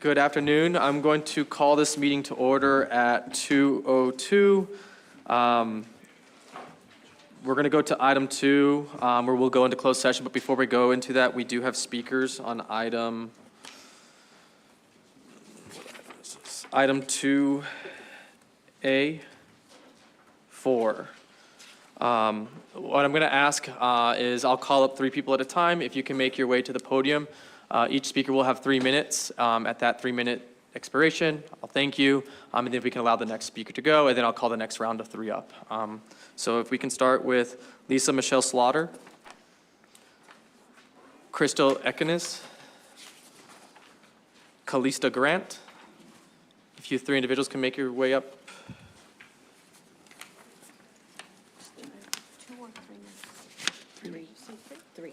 Good afternoon. I'm going to call this meeting to order at 2:02. We're going to go to item 2, where we'll go into closed session. But before we go into that, we do have speakers on item 2A4. What I'm going to ask is I'll call up 3 people at a time. If you can make your way to the podium, each speaker will have 3 minutes. At that 3-minute expiration, I'll thank you, and then we can allow the next speaker to go, and then I'll call the next round of 3 up. So if we can start with Lisa Michelle Slaughter, Crystal Ekenis, Calista Grant. If you 3 individuals can make your way up. 2 or 3 minutes? 3.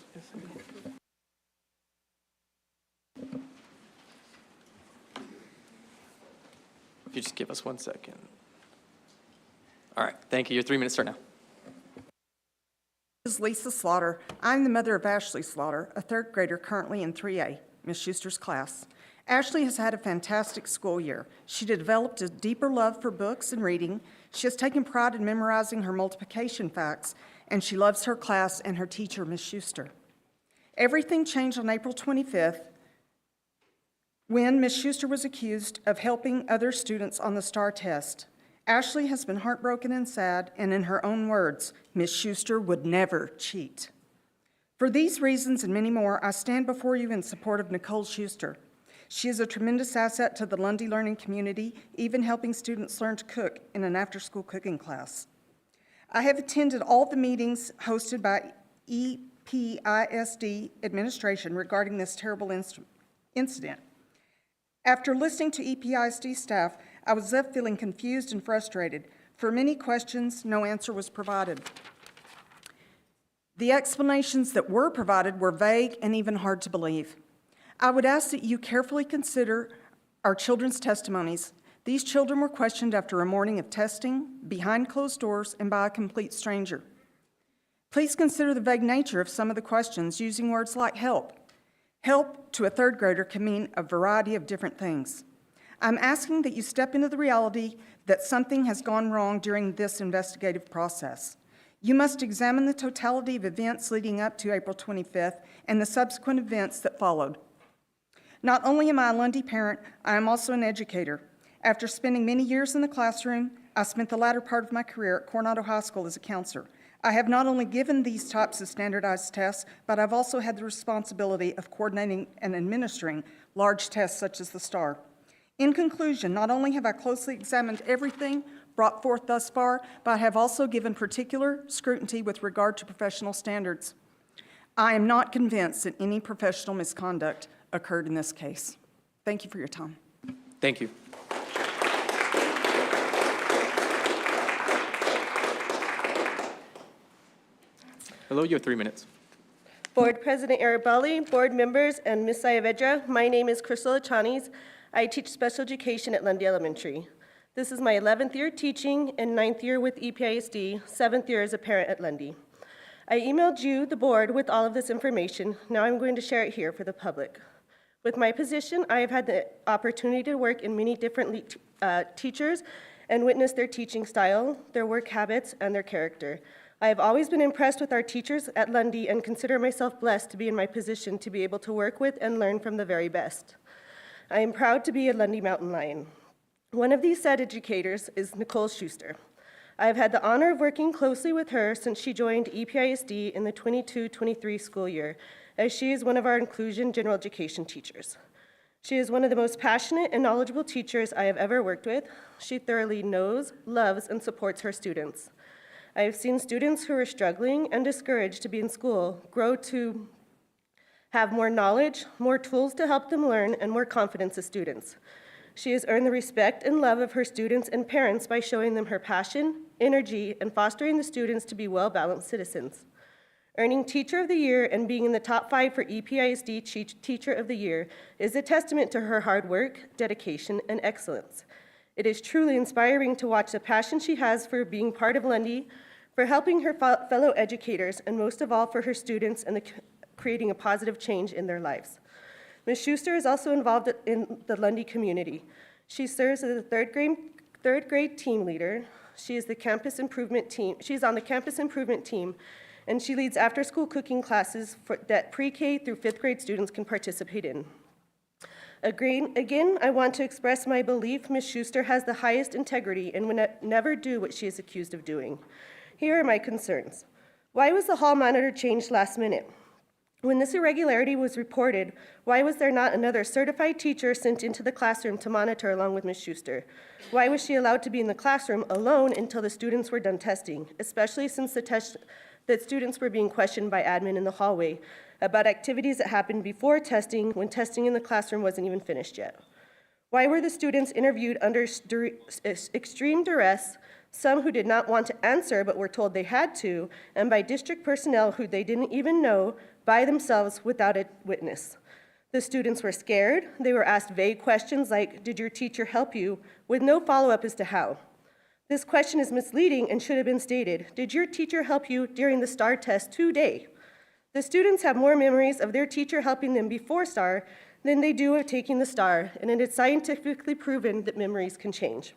If you just give us 1 second. All right, thank you. Your 3 minutes start now. This is Lisa Slaughter. I'm the mother of Ashley Slaughter, a 3rd grader currently in 3A, Ms. Schuster's class. Ashley has had a fantastic school year. She developed a deeper love for books and reading. She has taken pride in memorizing her multiplication facts, and she loves her class and her teacher, Ms. Schuster. Everything changed on April 25th when Ms. Schuster was accused of helping other students on the STAR test. Ashley has been heartbroken and sad, and in her own words, Ms. Schuster would never cheat. For these reasons and many more, I stand before you in support of Nicole Schuster. She is a tremendous asset to the Lundy learning community, even helping students learn to cook in an after-school cooking class. I have attended all the meetings hosted by EPISD administration regarding this terrible incident. After listening to EPISD staff, I was left feeling confused and frustrated. For many questions, no answer was provided. The explanations that were provided were vague and even hard to believe. I would ask that you carefully consider our children's testimonies. These children were questioned after a morning of testing, behind closed doors, and by a complete stranger. Please consider the vague nature of some of the questions, using words like help. Help to a 3rd grader can mean a variety of different things. I'm asking that you step into the reality that something has gone wrong during this investigative process. You must examine the totality of events leading up to April 25th and the subsequent events that followed. Not only am I a Lundy parent, I am also an educator. After spending many years in the classroom, I spent the latter part of my career at Coronado High School as a counselor. I have not only given these types of standardized tests, but I've also had the responsibility of coordinating and administering large tests such as the STAR. In conclusion, not only have I closely examined everything brought forth thus far, but I have also given particular scrutiny with regard to professional standards. I am not convinced that any professional misconduct occurred in this case. Thank you for your time. Thank you. Hello, you have 3 minutes. Board President Arabelli, board members, and Ms. Saavedra, my name is Crystal Ekenis. I teach special education at Lundy Elementary. This is my 11th year teaching and 9th year with EPISD, 7th year as a parent at Lundy. I emailed you, the board, with all of this information. Now I'm going to share it here for the public. With my position, I have had the opportunity to work in many different teachers and witness their teaching style, their work habits, and their character. I have always been impressed with our teachers at Lundy and consider myself blessed to be in my position to be able to work with and learn from the very best. I am proud to be a Lundy Mountain Lion. One of these said educators is Nicole Schuster. I have had the honor of working closely with her since she joined EPISD in the 22-23 school year, as she is one of our inclusion general education teachers. She is one of the most passionate and knowledgeable teachers I have ever worked with. She thoroughly knows, loves, and supports her students. I have seen students who are struggling and discouraged to be in school grow to have more knowledge, more tools to help them learn, and more confidence as students. She has earned the respect and love of her students and parents by showing them her passion, energy, and fostering the students to be well-balanced citizens. Earning Teacher of the Year and being in the top 5 for EPISD Teacher of the Year is a testament to her hard work, dedication, and excellence. It is truly inspiring to watch the passion she has for being part of Lundy, for helping her fellow educators, and most of all for her students and creating a positive change in their lives. Ms. Schuster is also involved in the Lundy community. She serves as a third grade team leader. She is the campus improvement team. She's on the campus improvement team, and she leads after-school cooking classes that pre-K through 5th grade students can participate in. Again, I want to express my belief Ms. Schuster has the highest integrity and would never do what she is accused of doing. Here are my concerns. Why was the hall monitor changed last minute? When this irregularity was reported, why was there not another certified teacher sent into the classroom to monitor along with Ms. Schuster? Why was she allowed to be in the classroom alone until the students were done testing, especially since that students were being questioned by admin in the hallway about activities that happened before testing when testing in the classroom wasn't even finished yet? Why were the students interviewed under extreme duress, some who did not want to answer but were told they had to, and by district personnel who they didn't even know, by themselves without a witness? The students were scared. They were asked vague questions like, "Did your teacher help you?" with no follow-up as to how. This question is misleading and should have been stated, "Did your teacher help you during the STAR test today?" The students have more memories of their teacher helping them before STAR than they do of taking the STAR, and it is scientifically proven that memories can change.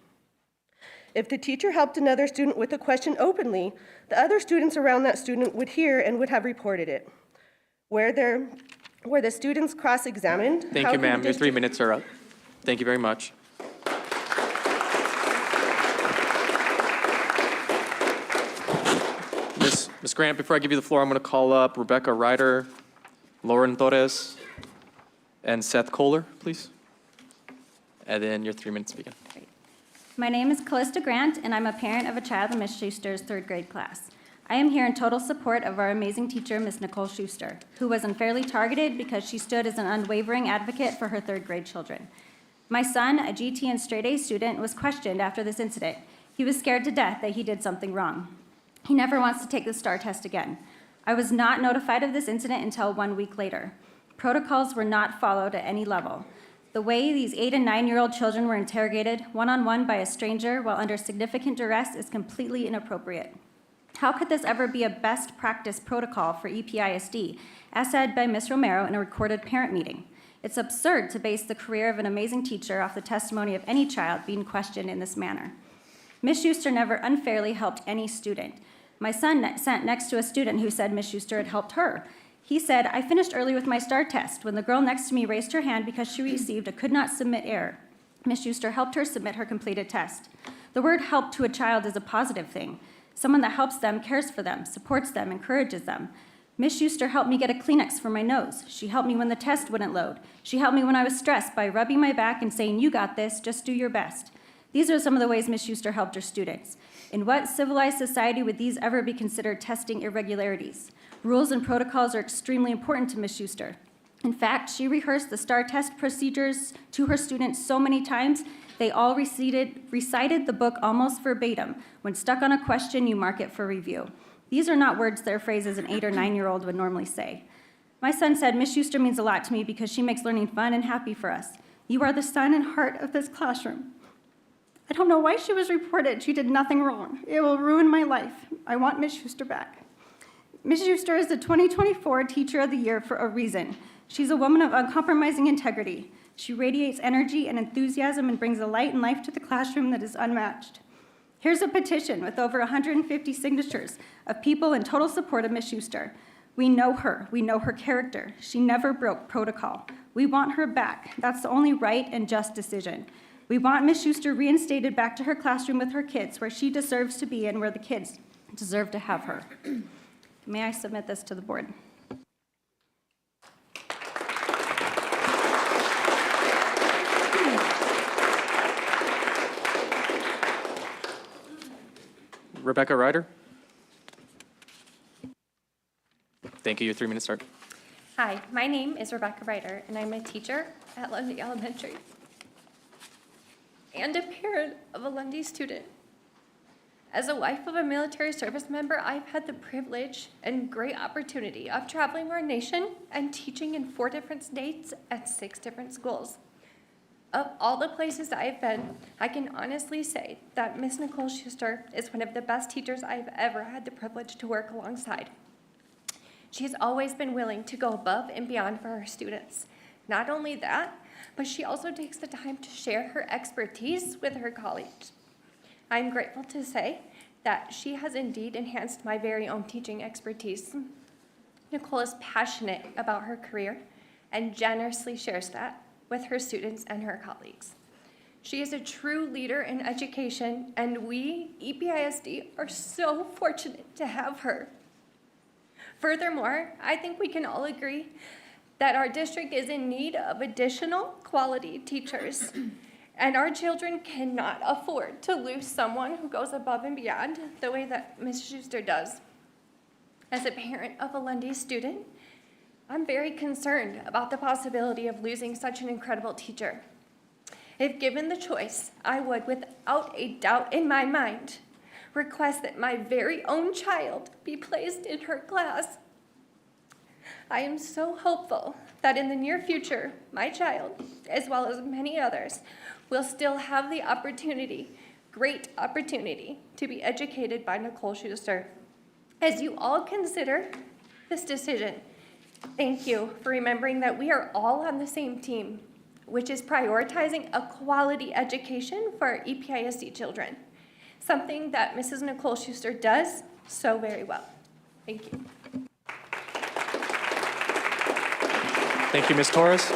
If the teacher helped another student with a question openly, the other students around that student would hear and would have reported it. Were the students cross-examined? Thank you, ma'am. Your 3 minutes are up. Thank you very much. Ms. Grant, before I give you the floor, I'm going to call up Rebecca Ryder, Lauren Torres, and Seth Kohler, please. And then your 3 minutes begin. My name is Callista Grant, and I'm a parent of a child in Ms. Schuster's 3rd grade class. I am here in total support of our amazing teacher, Ms. Nicole Schuster, who was unfairly targeted because she stood as an unwavering advocate for her 3rd grade children. My son, a GT and straight-A student, was questioned after this incident. He was scared to death that he did something wrong. He never wants to take the STAR test again. I was not notified of this incident until 1 week later. Protocols were not followed at any level. The way these 8 and 9-year-old children were interrogated one-on-one by a stranger while under significant duress is completely inappropriate. How could this ever be a best practice protocol for EPISD, as said by Ms. Romero in a recorded parent meeting? It's absurd to base the career of an amazing teacher off the testimony of any child being questioned in this manner. Ms. Schuster never unfairly helped any student. My son sat next to a student who said Ms. Schuster had helped her. He said, "I finished early with my STAR test when the girl next to me raised her hand because she received a could not submit error. Ms. Schuster helped her submit her completed test." The word help to a child is a positive thing. Someone that helps them, cares for them, supports them, encourages them. Ms. Schuster helped me get a Kleenex for my nose. She helped me when the test wouldn't load. She helped me when I was stressed by rubbing my back and saying, "You got this, just do your best." These are some of the ways Ms. Schuster helped her students. In what civilized society would these ever be considered testing irregularities? Rules and protocols are extremely important to Ms. Schuster. In fact, she rehearsed the STAR test procedures to her students so many times, they all recited the book almost verbatim. When stuck on a question, you mark it for review. These are not words that are phrases an 8 or 9-year-old would normally say. My son said, "Ms. Schuster means a lot to me because she makes learning fun and happy for us. You are the sun and heart of this classroom." I don't know why she was reported. She did nothing wrong. It will ruin my life. I want Ms. Schuster back. Ms. Schuster is the 2024 Teacher of the Year for a reason. She's a woman of uncompromising integrity. She radiates energy and enthusiasm and brings a light and life to the classroom that is unmatched. Here's a petition with over 150 signatures of people in total support of Ms. Schuster. We know her. We know her character. She never broke protocol. We want her back. That's the only right and just decision. We want Ms. Schuster reinstated back to her classroom with her kids, where she deserves to be and where the kids deserve to have her. May I submit this to the board? Rebecca Ryder. Thank you. Your 3 minutes start. Hi, my name is Rebecca Ryder, and I'm a teacher at Lundy Elementary and a parent of a Lundy student. As a wife of a military service member, I've had the privilege and great opportunity of traveling our nation and teaching in 4 different states at 6 different schools. Of all the places I've been, I can honestly say that Miss Nicole Schuster is one of the best teachers I've ever had the privilege to work alongside. She's always been willing to go above and beyond for her students. Not only that, but she also takes the time to share her expertise with her colleagues. I'm grateful to say that she has indeed enhanced my very own teaching expertise. Nicole is passionate about her career and generously shares that with her students and her colleagues. She is a true leader in education, and we, EPISD, are so fortunate to have her. Furthermore, I think we can all agree that our district is in need of additional quality teachers, and our children cannot afford to lose someone who goes above and beyond the way that Ms. Schuster does. As a parent of a Lundy student, I'm very concerned about the possibility of losing such an incredible teacher. If given the choice, I would, without a doubt in my mind, request that my very own child be placed in her class. I am so hopeful that in the near future, my child, as well as many others, will still have the opportunity, great opportunity, to be educated by Nicole Schuster. As you all consider this decision, thank you for remembering that we are all on the same team, which is prioritizing a quality education for our EPISD children, something that Mrs. Nicole Schuster does so very well. Thank you. Thank you, Ms. Torres.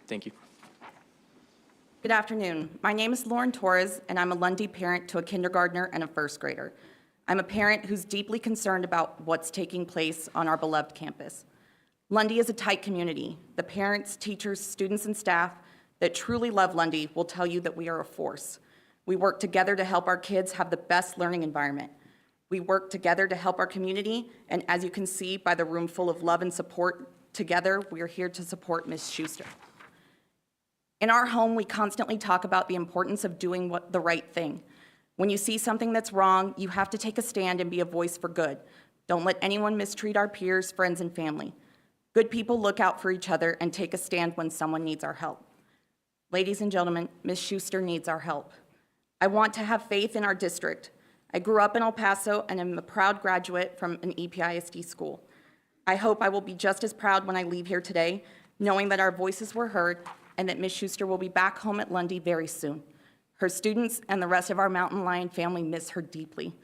Thank you. Good afternoon. My name is Lauren Torres, and I'm a Lundy parent to a kindergartner and a first grader. I'm a parent who's deeply concerned about what's taking place on our beloved campus. Lundy is a tight community. The parents, teachers, students, and staff that truly love Lundy will tell you that we are a force. We work together to help our kids have the best learning environment. We work together to help our community, and as you can see by the room full of love and support, together we are here to support Ms. Schuster. In our home, we constantly talk about the importance of doing the right thing. When you see something that's wrong, you have to take a stand and be a voice for good. Don't let anyone mistreat our peers, friends, and family. Good people look out for each other and take a stand when someone needs our help. Ladies and gentlemen, Ms. Schuster needs our help. I want to have faith in our district. I grew up in El Paso and am a proud graduate from an EPISD school. I hope I will be just as proud when I leave here today, knowing that our voices were heard and that Ms. Schuster will be back home at Lundy very soon. Her students and the rest of our Mountain Lion family miss her deeply.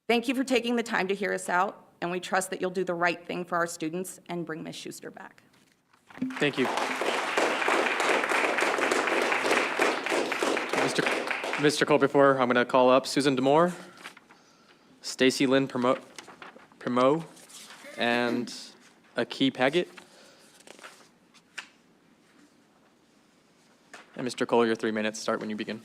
Thank you for taking the time to hear us out, and we trust that you'll do the right thing for our students and bring Ms. Schuster back. Thank you. Mr. Culpepper, I'm going to call up Susan Demore, Stacy Lynn Primo, and Aki Paget. And Mr. Cole, your 3 minutes start when you begin.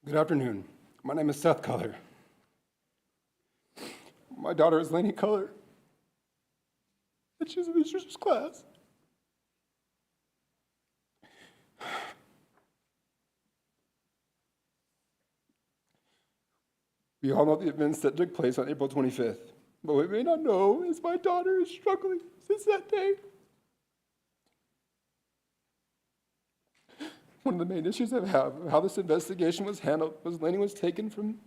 Good afternoon. My name is Seth Culler. My daughter is Lainey Culler, and she's in Ms. Schuster's class. We all know the events that took place on April 25th, but what we may not know is my daughter is struggling since that day. One of the main issues I have of how this investigation was handled was Lainey was taken from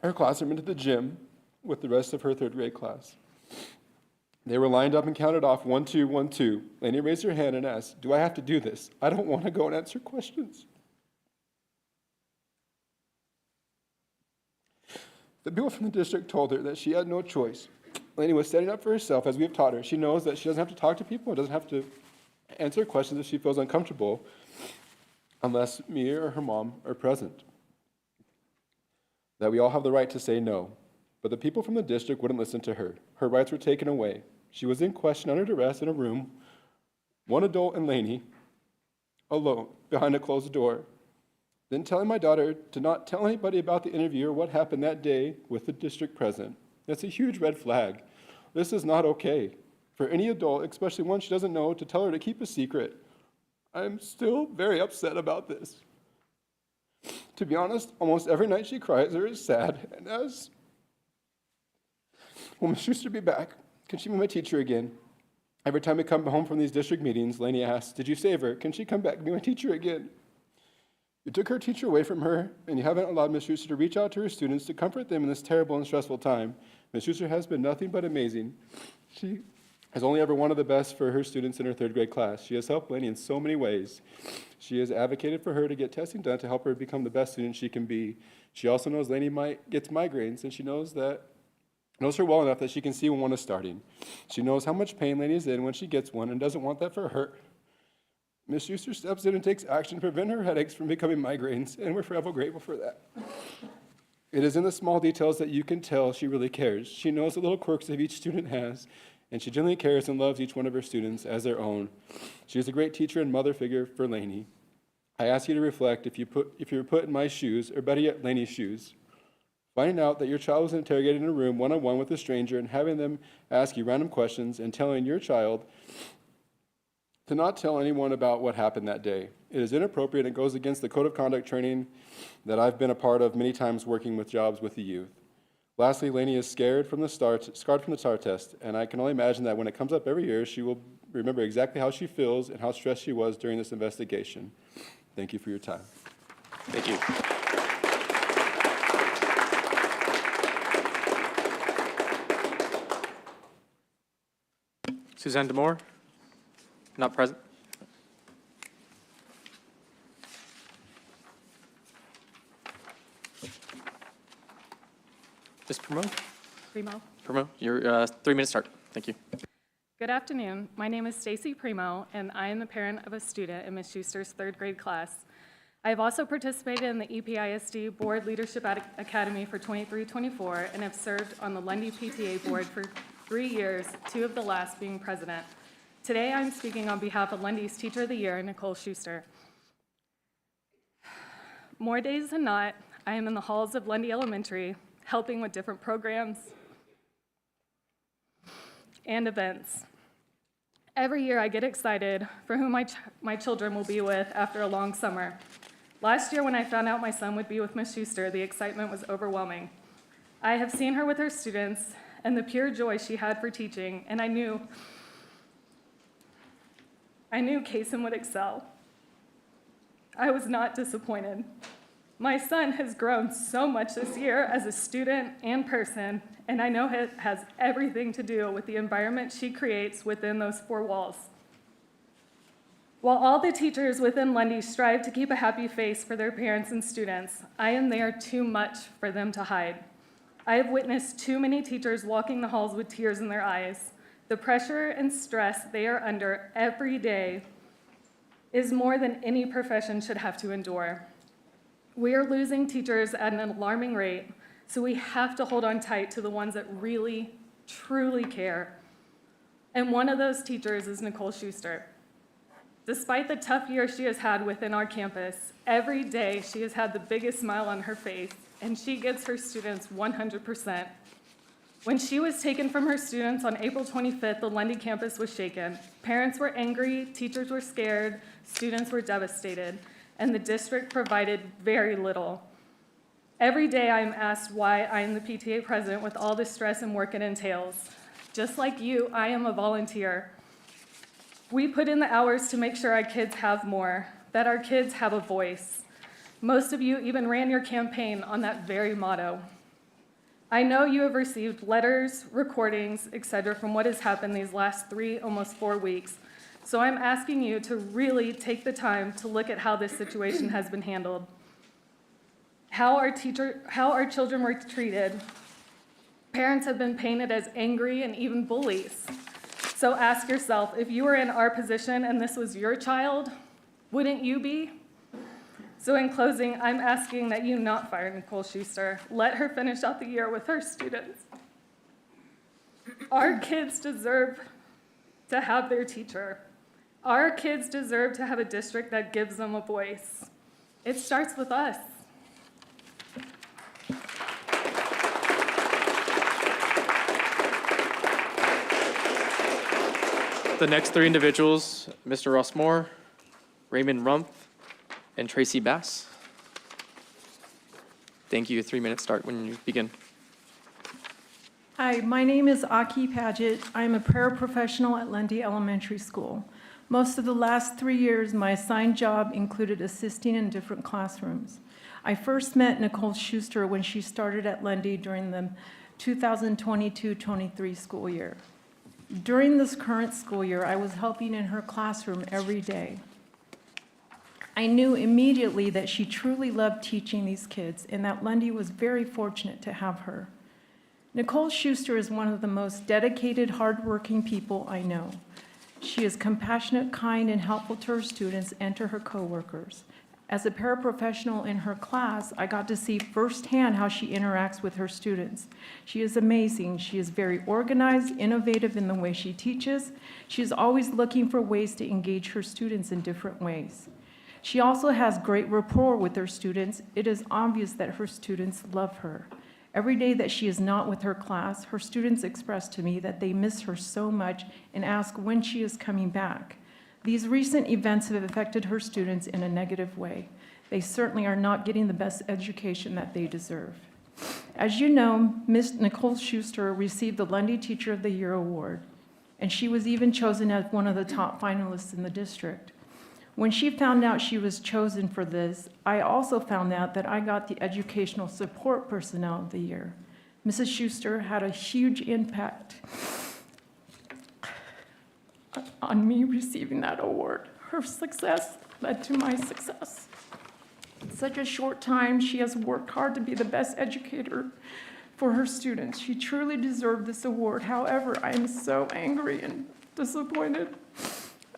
her classroom into the gym with the rest of her third grade class. They were lined up and counted off 1, 2, 1, 2. Lainey raised her hand and asked, "Do I have to do this? I don't want to go and answer questions." The people from the district told her that she had no choice. Lainey was standing up for herself as we have taught her. She knows that she doesn't have to talk to people, doesn't have to answer questions if she feels uncomfortable, unless me or her mom are present. That we all have the right to say no. But the people from the district wouldn't listen to her. Her rights were taken away. She was in question under duress in a room, one adult and Lainey, alone, behind a closed door. Then telling my daughter to not tell anybody about the interview or what happened that day with the district present. That's a huge red flag. This is not okay. For any adult, especially one she doesn't know, to tell her to keep a secret. I'm still very upset about this. To be honest, almost every night she cries or is sad and asks, "Will Ms. Schuster be back? Can she be my teacher again? Every time we come home from these district meetings, Lainey asks, did you save her? Can she come back and be my teacher again? You took her teacher away from her, and you haven't allowed Ms. Schuster to reach out to her students to comfort them in this terrible and stressful time. Ms. Schuster has been nothing but amazing. She has only ever wanted the best for her students in her third grade class. She has helped Lainey in so many ways. She has advocated for her to get testing done to help her become the best student she can be. She also knows Lainey gets migraines, and she knows her well enough that she can see when one is starting. She knows how much pain Lainey is in when she gets one and doesn't want that for her. Ms. Schuster steps in and takes action to prevent her headaches from becoming migraines, and we're forever grateful for that. It is in the small details that you can tell she really cares. She knows the little quirks that each student has, and she genuinely cares and loves each one of her students as their own. She is a great teacher and mother figure for Lainey. I ask you to reflect if you were put in my shoes, or better yet, Lainey's shoes. Finding out that your child was interrogated in a room one-on-one with a stranger and having them ask you random questions and telling your child to not tell anyone about what happened that day. It is inappropriate and goes against the code of conduct training that I've been a part of many times working with jobs with the youth. Lastly, Lainey is scarred from the STAR test, and I can only imagine that when it comes up every year, she will remember exactly how she feels and how stressed she was during this investigation. Thank you for your time. Thank you. Suzanne Demore, not present. Ms. Primo, your 3 minute start. Thank you. Good afternoon. My name is Stacy Primo, and I am the parent of a student in Ms. Schuster's third grade class. I have also participated in the EPISD Board Leadership Academy for 23-24 and have served on the Lundy PTA Board for 3 years, 2 of the last being president. Today, I'm speaking on behalf of Lundy's Teacher of the Year, Nicole Schuster. More days than not, I am in the halls of Lundy Elementary, helping with different programs and events. Every year, I get excited for who my children will be with after a long summer. Last year, when I found out my son would be with Ms. Schuster, the excitement was overwhelming. I have seen her with her students and the pure joy she had for teaching, and I knew Kason would excel. I was not disappointed. My son has grown so much this year as a student and person, and I know it has everything to do with the environment she creates within those 4 walls. While all the teachers within Lundy strive to keep a happy face for their parents and students, I am there too much for them to hide. I have witnessed too many teachers walking the halls with tears in their eyes. The pressure and stress they are under every day is more than any profession should have to endure. We are losing teachers at an alarming rate, so we have to hold on tight to the ones that really, truly care. And one of those teachers is Nicole Schuster. Despite the tough year she has had within our campus, every day she has had the biggest smile on her face, and she gives her students 100%. When she was taken from her students on April 25th, the Lundy campus was shaken. Parents were angry, teachers were scared, students were devastated, and the district provided very little. Every day I am asked why I am the PTA president with all the stress and work it entails. Just like you, I am a volunteer. We put in the hours to make sure our kids have more, that our kids have a voice. Most of you even ran your campaign on that very motto. I know you have received letters, recordings, etc. from what has happened these last 3, almost 4 weeks. So I'm asking you to really take the time to look at how this situation has been handled, how our children were treated. Parents have been painted as angry and even bullies. So ask yourself, if you were in our position and this was your child, wouldn't you be? So in closing, I'm asking that you not fire Nicole Schuster. Let her finish out the year with her students. Our kids deserve to have their teacher. Our kids deserve to have a district that gives them a voice. It starts with us. The next 3 individuals, Mr. Ross Moore, Raymond Rumpf, and Tracy Bass. Thank you. 3 minutes start when you begin. Hi, my name is Aki Paget. I'm a paraprofessional at Lundy Elementary School. Most of the last 3 years, my assigned job included assisting in different classrooms. I first met Nicole Schuster when she started at Lundy during the 2022-23 school year. During this current school year, I was helping in her classroom every day. I knew immediately that she truly loved teaching these kids and that Lundy was very fortunate to have her. Nicole Schuster is one of the most dedicated, hardworking people I know. She is compassionate, kind, and helpful to her students and to her coworkers. As a paraprofessional in her class, I got to see firsthand how she interacts with her students. She is amazing. She is very organized, innovative in the way she teaches. She is always looking for ways to engage her students in different ways. She also has great rapport with her students. It is obvious that her students love her. Every day that she is not with her class, her students express to me that they miss her so much and ask when she is coming back. These recent events have affected her students in a negative way. They certainly are not getting the best education that they deserve. As you know, Ms. Nicole Schuster received the Lundy Teacher of the Year award, and she was even chosen as one of the top finalists in the district. When she found out she was chosen for this, I also found out that I got the Educational Support Personnel of the Year. Mrs. Schuster had a huge impact on me receiving that award. Her success led to my success. In such a short time, she has worked hard to be the best educator for her students. She truly deserved this award. However, I am so angry and disappointed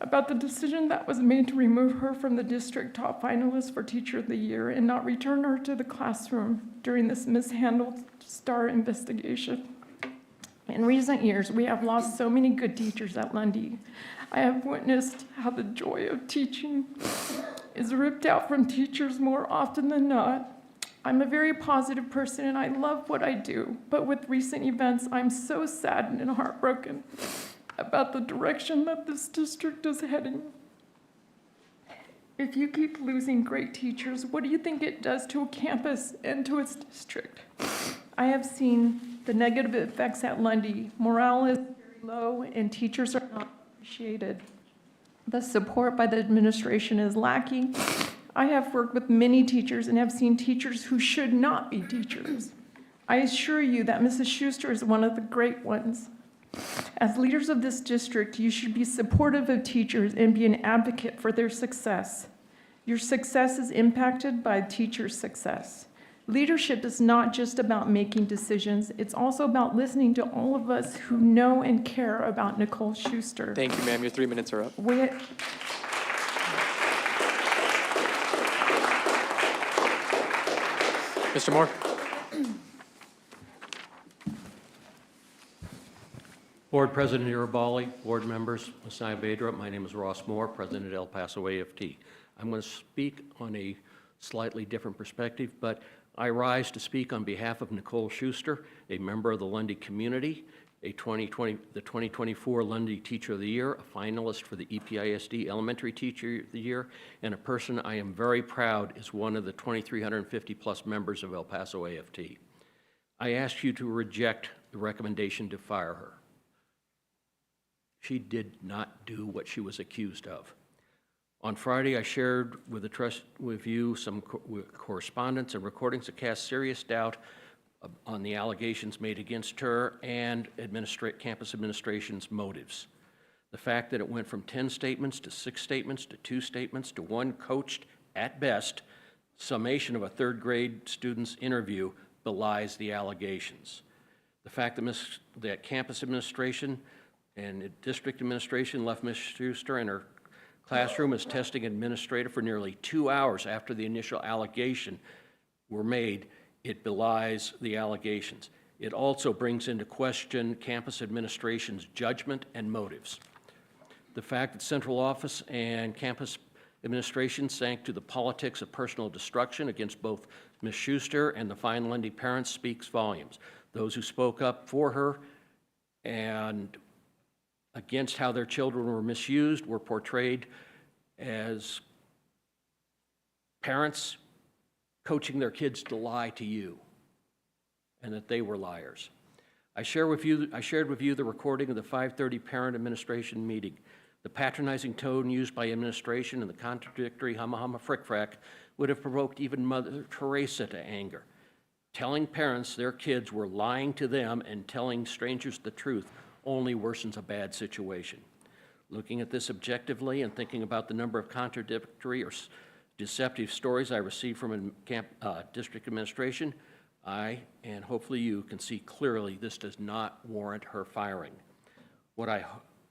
about the decision that was made to remove her from the district top finalist for Teacher of the Year and not return her to the classroom during this mishandled STAR investigation. In recent years, we have lost so many good teachers at Lundy. I have witnessed how the joy of teaching is ripped out from teachers more often than not. I'm a very positive person and I love what I do, but with recent events, I'm so saddened and heartbroken about the direction that this district is heading. If you keep losing great teachers, what do you think it does to a campus and to its district? I have seen the negative effects at Lundy. Morale is very low and teachers are not appreciated. The support by the administration is lacking. I have worked with many teachers and have seen teachers who should not be teachers. I assure you that Mrs. Schuster is one of the great ones. As leaders of this district, you should be supportive of teachers and be an advocate for their success. Your success is impacted by teachers' success. Leadership is not just about making decisions, it's also about listening to all of us who know and care about Nicole Schuster. Thank you, ma'am. Your 3 minutes are up. Mr. Moore? Board President Irabali, board members, Ms. Saavedra, my name is Ross Moore, President at El Paso AFT. I'm going to speak on a slightly different perspective, but I rise to speak on behalf of Nicole Schuster, a member of the Lundy community, the 2024 Lundy Teacher of the Year, a finalist for the EPISD Elementary Teacher of the Year, and a person I am very proud is one of the 2,350 plus members of El Paso AFT. I ask you to reject the recommendation to fire her. She did not do what she was accused of. On Friday, I shared with you some correspondence and recordings that cast serious doubt on the allegations made against her and campus administration's motives. The fact that it went from 10 statements to 6 statements to 2 statements to 1 coached, at best, summation of a third grade student's interview belies the allegations. The fact that campus administration and district administration left Ms. Schuster in her classroom as testing administrator for nearly 2 hours after the initial allegation were made, it belies the allegations. It also brings into question campus administration's judgment and motives. The fact that central office and campus administration sank to the politics of personal destruction against both Ms. Schuster and the fine Lundy parents speaks volumes. Those who spoke up for her and against how their children were misused were portrayed as parents coaching their kids to lie to you and that they were liars. I shared with you the recording of the 5:30 parent administration meeting. The patronizing tone used by administration and the contradictory humma frick-frack would have provoked even Mother Teresa to anger. Telling parents their kids were lying to them and telling strangers the truth only worsens a bad situation. Looking at this objectively and thinking about the number of contradictory or deceptive stories I received from district administration, I, and hopefully you, can see clearly this does not warrant her firing. What I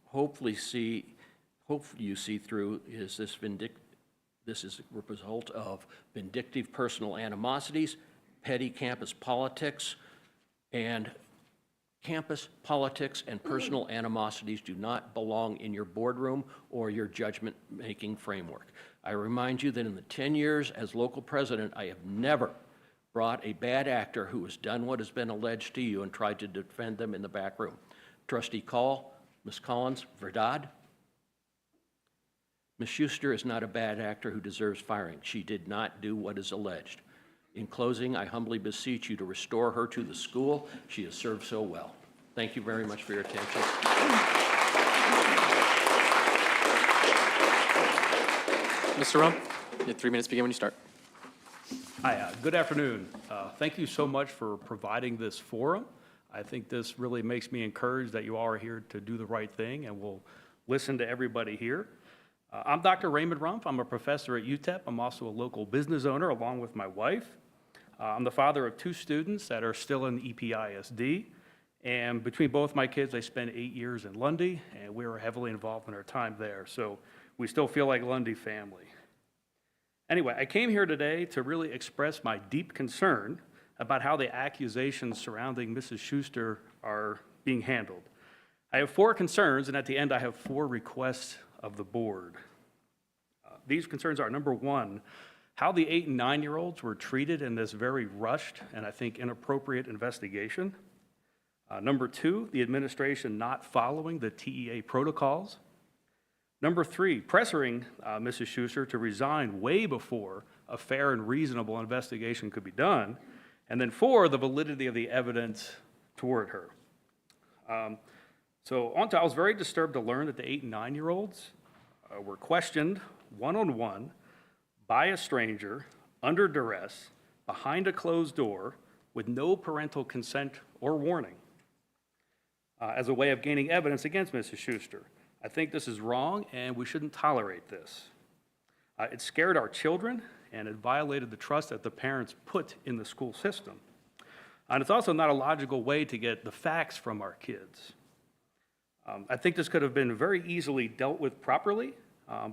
hope you see through is this is a result of vindictive personal animosities, petty campus politics, and personal animosities do not belong in your boardroom or your judgment-making framework. I remind you that in the 10 years as local president, I have never brought a bad actor who has done what has been alleged to you and tried to defend them in the back room. Trustee Call, Ms. Collins, Verdad? Ms. Schuster is not a bad actor who deserves firing. She did not do what is alleged. In closing, I humbly beseech you to restore her to the school she has served so well. Thank you very much for your attention. Mr. Rump, your 3 minutes begin when you start. Hi, good afternoon. Thank you so much for providing this forum. I think this really makes me encouraged that you all are here to do the right thing, and we'll listen to everybody here. I'm Dr. Raymond Rumpf. I'm a professor at UTEP. I'm also a local business owner along with my wife. I'm the father of 2 students that are still in EPISD, and between both my kids, they spent 8 years in Lundy, and we were heavily involved in our time there, so we still feel like Lundy family. Anyway, I came here today to really express my deep concern about how the accusations surrounding Mrs. Schuster are being handled. I have 4 concerns, and at the end, I have 4 requests of the board. These concerns are, number 1, how the 8 and 9-year-olds were treated in this very rushed and I think inappropriate investigation. Number 2, the administration not following the TEA protocols. Number 3, pressuring Mrs. Schuster to resign way before a fair and reasonable investigation could be done. And then 4, the validity of the evidence toward her. I was very disturbed to learn that the 8 and 9-year-olds were questioned one-on-one by a stranger, under duress, behind a closed door, with no parental consent or warning, as a way of gaining evidence against Mrs. Schuster. I think this is wrong, and we shouldn't tolerate this. It scared our children, and it violated the trust that the parents put in the school system. And it's also not a logical way to get the facts from our kids. I think this could have been very easily dealt with properly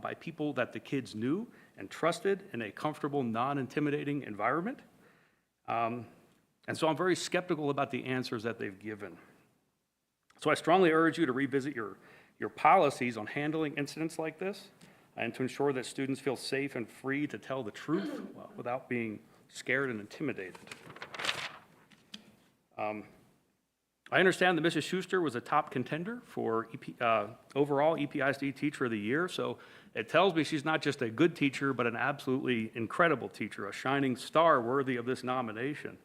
by people that the kids knew and trusted in a comfortable, non-intimidating environment. And so I'm very skeptical about the answers that they've given. So I strongly urge you to revisit your policies on handling incidents like this and to ensure that students feel safe and free to tell the truth without being scared and intimidated. I understand that Mrs. Schuster was a top contender for overall EPISD Teacher of the Year, so it tells me she's not just a good teacher, but an absolutely incredible teacher, a shining star worthy of this nomination.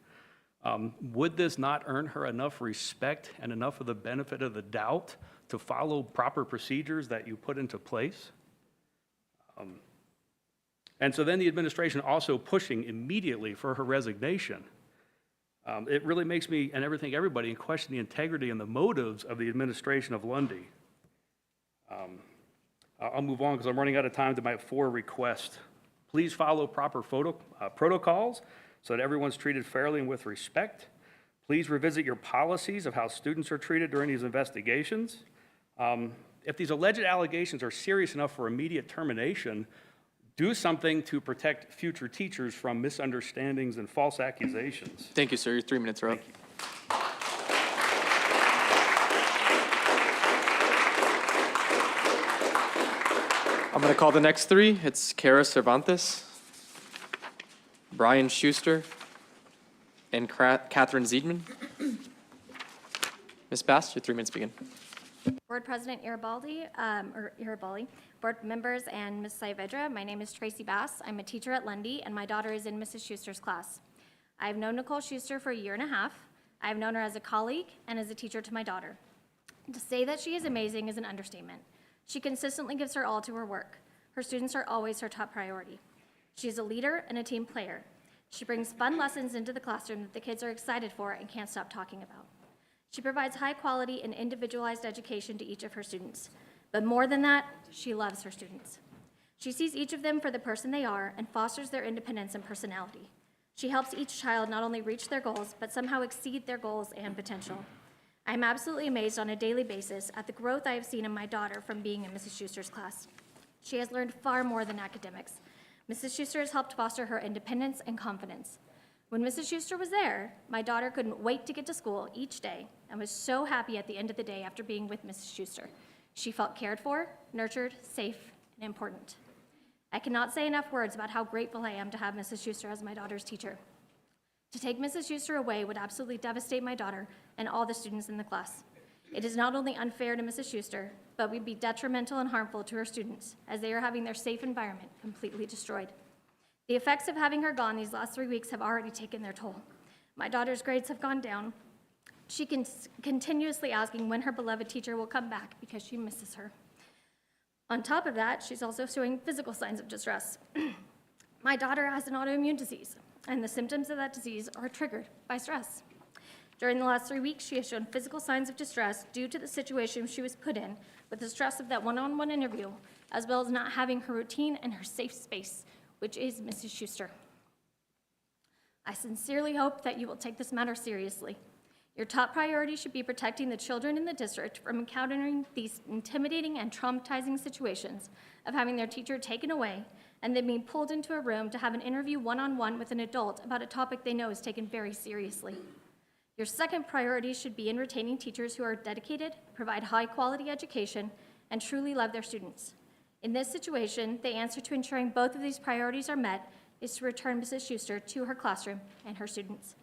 Would this not earn her enough respect and enough of the benefit of the doubt to follow proper procedures that you put into place? And so then the administration also pushing immediately for her resignation. It really makes me, and everybody, question the integrity and the motives of the administration of Lundy. I'll move on because I'm running out of time to my 4 requests. Please follow proper protocols so that everyone's treated fairly and with respect. Please revisit your policies of how students are treated during these investigations. If these alleged allegations are serious enough for immediate termination, do something to protect future teachers from misunderstandings and false accusations. Thank you, sir. Your 3 minutes are up. Thank you. I'm going to call the next 3. It's Kara Cervantes, Brian Schuster, and Catherine Ziedman. Ms. Bass, your 3 minutes begin. Board President Iribaldi, board members, and Ms. Saavedra, my name is Tracy Bass. I'm a teacher at Lundy, and my daughter is in Mrs. Schuster's class. I've known Nicole Schuster for a year and a half. I have known her as a colleague and as a teacher to my daughter. To say that she is amazing is an understatement. She consistently gives her all to her work. Her students are always her top priority. She is a leader and a team player. She brings fun lessons into the classroom that the kids are excited for and can't stop talking about. She provides high quality and individualized education to each of her students. But more than that, she loves her students. She sees each of them for the person they are and fosters their independence and personality. She helps each child not only reach their goals, but somehow exceed their goals and potential. I am absolutely amazed on a daily basis at the growth I have seen in my daughter from being in Mrs. Schuster's class. She has learned far more than academics. Mrs. Schuster has helped foster her independence and confidence. When Mrs. Schuster was there, my daughter couldn't wait to get to school each day and was so happy at the end of the day after being with Mrs. Schuster. She felt cared for, nurtured, safe, and important. I cannot say enough words about how grateful I am to have Mrs. Schuster as my daughter's teacher. To take Mrs. Schuster away would absolutely devastate my daughter and all the students in the class. It is not only unfair to Mrs. Schuster, but would be detrimental and harmful to her students, as they are having their safe environment completely destroyed. The effects of having her gone these last 3 weeks have already taken their toll. My daughter's grades have gone down. She continuously asking when her beloved teacher will come back because she misses her. On top of that, she's also showing physical signs of distress. My daughter has an autoimmune disease, and the symptoms of that disease are triggered by stress. During the last 3 weeks, she has shown physical signs of distress due to the situation she was put in with the stress of that one-on-one interview, as well as not having her routine and her safe space, which is Mrs. Schuster. I sincerely hope that you will take this matter seriously. Your top priority should be protecting the children in the district from encountering these intimidating and traumatizing situations of having their teacher taken away and then being pulled into a room to have an interview one-on-one with an adult about a topic they know is taken very seriously. Your second priority should be in retaining teachers who are dedicated, provide high-quality education, and truly love their students. In this situation, the answer to ensuring both of these priorities are met is to return Mrs. Schuster to her classroom and her students.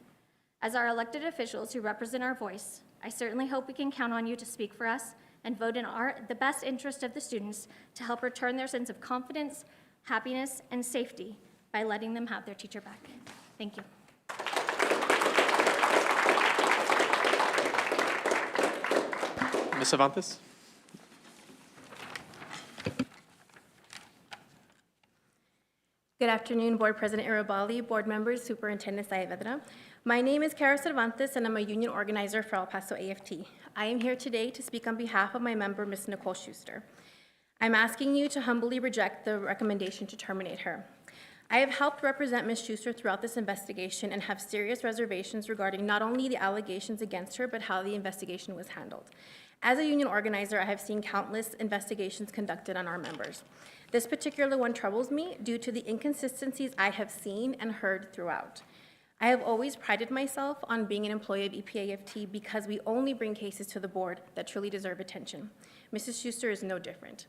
As our elected officials who represent our voice, I certainly hope we can count on you to speak for us and vote in the best interest of the students to help return their sense of confidence, happiness, and safety by letting them have their teacher back. Thank you. Ms. Cervantes? Good afternoon, Board President Arabali, board members, Superintendent Saavedra. My name is Cara Cervantes, and I'm a union organizer for El Paso AFT. I am here today to speak on behalf of my member, Ms. Nicole Schuster. I'm asking you to humbly reject the recommendation to terminate her. I have helped represent Ms. Schuster throughout this investigation and have serious reservations regarding not only the allegations against her, but how the investigation was handled. As a union organizer, I have seen countless investigations conducted on our members. This particular one troubles me due to the inconsistencies I have seen and heard throughout. I have always prided myself on being an employee of EPAFT because we only bring cases to the board that truly deserve attention. Mrs. Schuster is no different.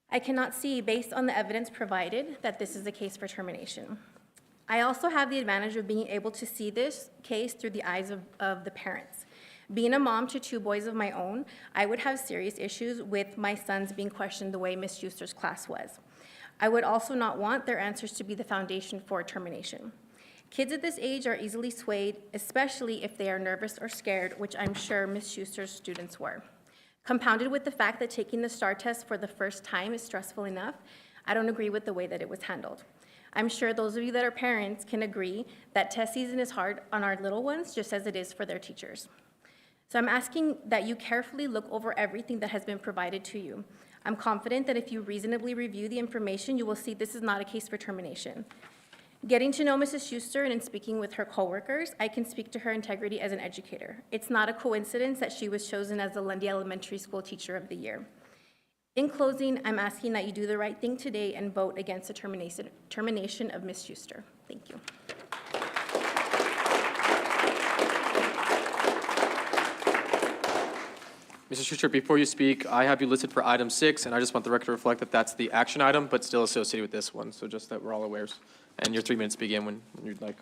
I cannot see, based on the evidence provided, that this is a case for termination. I also have the advantage of being able to see this case through the eyes of the parents. Being a mom to 2 boys of my own, I would have serious issues with my sons being questioned the way Ms. Schuster's class was. I would also not want their answers to be the foundation for termination. Kids at this age are easily swayed, especially if they are nervous or scared, which I'm sure Ms. Schuster's students were. Compounded with the fact that taking the STAR test for the first time is stressful enough, I don't agree with the way that it was handled. I'm sure those of you that are parents can agree that test season is hard on our little ones, just as it is for their teachers. So I'm asking that you carefully look over everything that has been provided to you. I'm confident that if you reasonably review the information, you will see this is not a case for termination. Getting to know Mrs. Schuster and in speaking with her coworkers, I can speak to her integrity as an educator. It's not a coincidence that she was chosen as the Lundy Elementary School Teacher of the Year. In closing, I'm asking that you do the right thing today and vote against the termination of Ms. Schuster. Thank you. Mrs. Schuster, before you speak, I have you listed for item 6, and I just want the record to reflect that that's the action item, but still associated with this one, so just that we're all aware. And your 3 minutes begin when you'd like.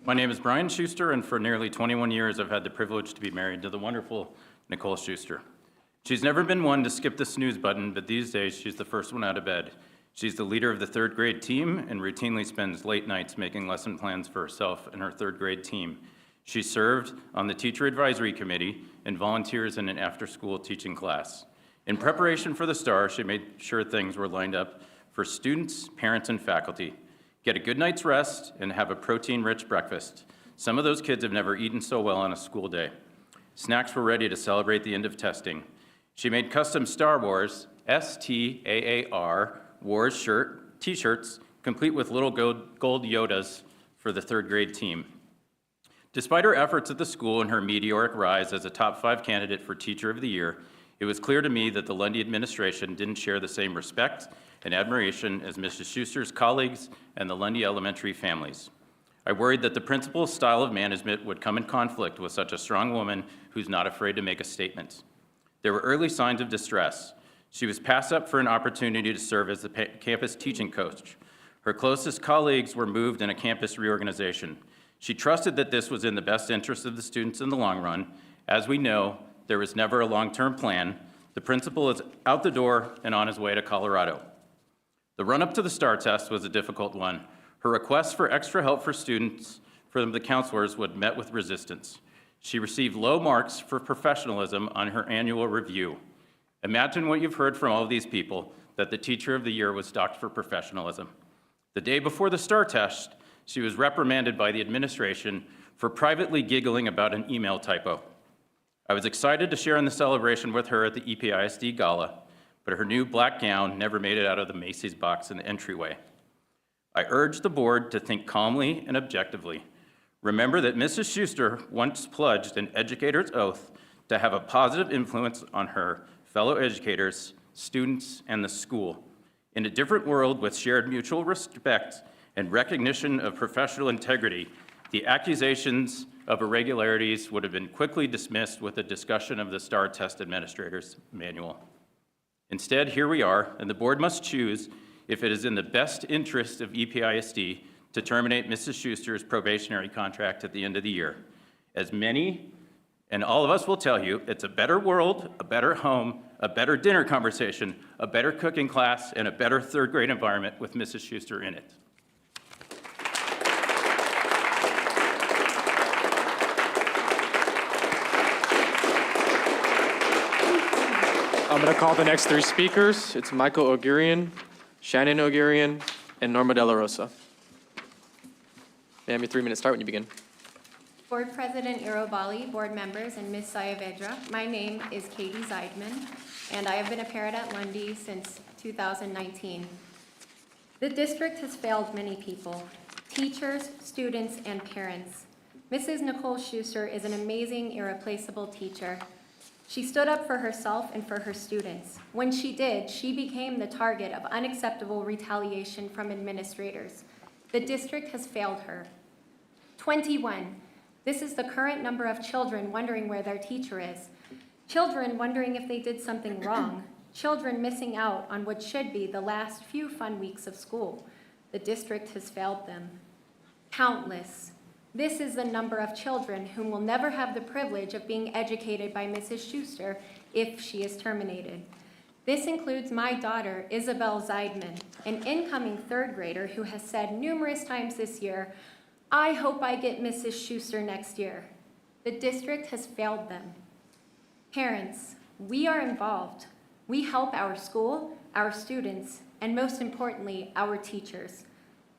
My name is Brian Schuster, and for nearly 21 years, I've had the privilege to be married to the wonderful Nicole Schuster. She's never been one to skip the snooze button, but these days, she's the first one out of bed. She's the leader of the 3rd grade team and routinely spends late nights making lesson plans for herself and her 3rd grade team. She served on the Teacher Advisory Committee and volunteers in an after-school teaching class. In preparation for the STAR, she made sure things were lined up for students, parents, and faculty. Get a good night's rest and have a protein-rich breakfast. Some of those kids have never eaten so well on a school day. Snacks were ready to celebrate the end of testing. She made custom Star Wars, STAAR, Wars t-shirts, complete with little gold Yodas for the third grade team. Despite her efforts at the school and her meteoric rise as a top 5 candidate for Teacher of the Year, it was clear to me that the Lundy administration didn't share the same respect and admiration as Mrs. Schuster's colleagues and the Lundy Elementary families. I worried that the principal's style of management would come in conflict with such a strong woman who's not afraid to make a statement. There were early signs of distress. She was passed up for an opportunity to serve as the campus teaching coach. Her closest colleagues were moved in a campus reorganization. She trusted that this was in the best interest of the students in the long run. As we know, there was never a long-term plan. The principal is out the door and on his way to Colorado. The run-up to the STAR test was a difficult one. Her requests for extra help for students from the counselors was met with resistance. She received low marks for professionalism on her annual review. Imagine what you've heard from all of these people, that the Teacher of the Year was docked for professionalism. The day before the STAR test, she was reprimanded by the administration for privately giggling about an email typo. I was excited to share in the celebration with her at the EPISD Gala, but her new black gown never made it out of the Macy's box in the entryway. I urge the board to think calmly and objectively. Remember that Mrs. Schuster once pledged an educator's oath to have a positive influence on her fellow educators, students, and the school. In a different world with shared mutual respect and recognition of professional integrity, the accusations of irregularities would have been quickly dismissed with a discussion of the STAR test administrator's manual. Instead, here we are, and the board must choose if it is in the best interest of EPISD to terminate Mrs. Schuster's probationary contract at the end of the year. As many and all of us will tell you, it's a better world, a better home, a better dinner conversation, a better cooking class, and a better third grade environment with Mrs. Schuster in it. I'm going to call the next 3 speakers. It's Michael O'Gurian, Shannon O'Gurian, and Norma De La Rosa. Ma'am, your 3 minutes start when you begin. Board President Irobali, board members, and Ms. Saavedra, my name is Katie Zeidman, and I have been a parent at Lundy since 2019. The district has failed many people, teachers, students, and parents. Mrs. Nicole Schuster is an amazing, irreplaceable teacher. She stood up for herself and for her students. When she did, she became the target of unacceptable retaliation from administrators. The district has failed her. 21. This is the current number of children wondering where their teacher is. Children wondering if they did something wrong. Children missing out on what should be the last few fun weeks of school. The district has failed them. Countless. This is the number of children whom will never have the privilege of being educated by Mrs. Schuster if she is terminated. This includes my daughter, Isabel Zeidman, an incoming third grader who has said numerous times this year, "I hope I get Mrs. Schuster next year." The district has failed them. Parents, we are involved. We help our school, our students, and most importantly, our teachers.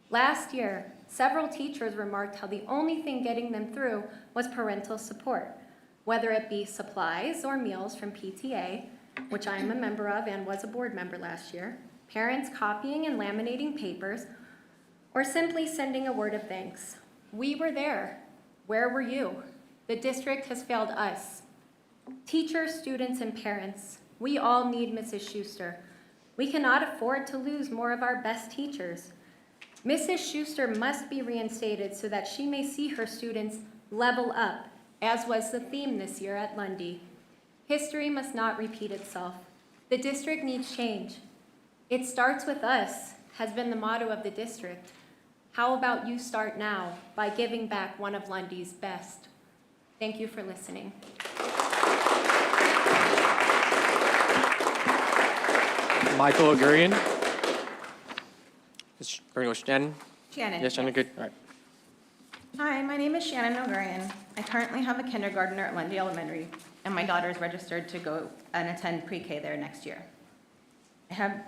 Last year, several teachers remarked how the only thing getting them through was parental support, whether it be supplies or meals from PTA, which I am a member of and was a board member last year, parents copying and laminating papers, or simply sending a word of thanks. We were there. Where were you? The district has failed us. Teachers, students, and parents, we all need Mrs. Schuster. We cannot afford to lose more of our best teachers. Mrs. Schuster must be reinstated so that she may see her students level up, as was the theme this year at Lundy. History must not repeat itself. The district needs change. It starts with us, has been the motto of the district. How about you start now by giving back one of Lundy's best? Thank you for listening. Michael O'Gurian. We're going to go Shannon. Shannon. Yes, Shannon, good. All right. Hi, my name is Shannon O'Garian. I currently have a kindergartner at Lundy Elementary, and my daughter is registered to go and attend pre-K there next year. I have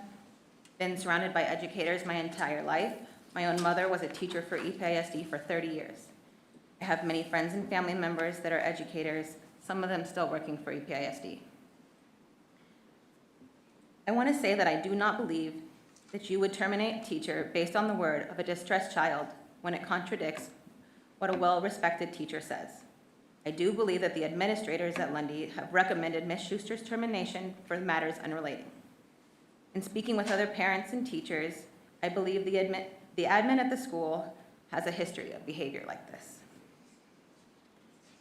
been surrounded by educators my entire life. My own mother was a teacher for EPISD for 30 years. I have many friends and family members that are educators, some of them still working for EPISD. I want to say that I do not believe that you would terminate a teacher based on the word of a distressed child when it contradicts what a well-respected teacher says. I do believe that the administrators at Lundy have recommended Ms. Schuster's termination for matters unrelated. In speaking with other parents and teachers, I believe the admin at the school has a history of behavior like this.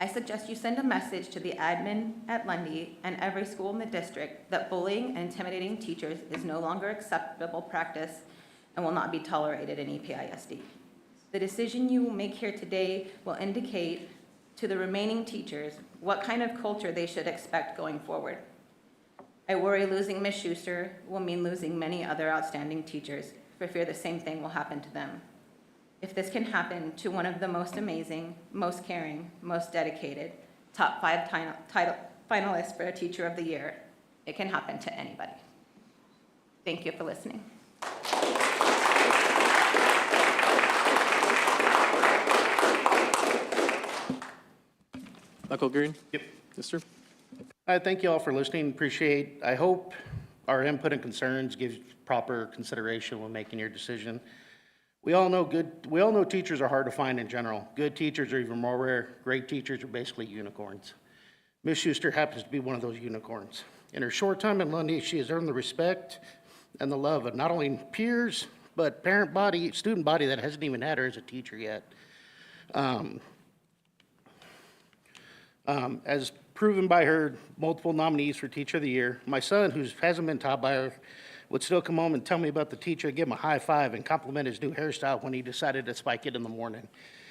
I suggest you send a message to the admin at Lundy and every school in the district that bullying and intimidating teachers is no longer acceptable practice and will not be tolerated in EPISD. The decision you will make here today will indicate to the remaining teachers what kind of culture they should expect going forward. I worry losing Ms. Schuster will mean losing many other outstanding teachers for fear the same thing will happen to them. If this can happen to one of the most amazing, most caring, most dedicated, top 5 title finalists for a Teacher of the Year, it can happen to anybody. Thank you for listening. Michael Green? Yep. Yes, sir. Thank you all for listening. Appreciate, I hope our input and concerns gives proper consideration when making your decision. We all know teachers are hard to find in general. Good teachers are even more rare. Great teachers are basically unicorns. Ms. Schuster happens to be one of those unicorns. In her short time at Lundy, she has earned the respect and the love of not only peers, but parent body, student body that hasn't even had her as a teacher yet. As proven by her multiple nominees for Teacher of the Year, my son, who hasn't been taught by her, would still come home and tell me about the teacher, give him a high five, and compliment his new hairstyle when he decided to spike it in the morning.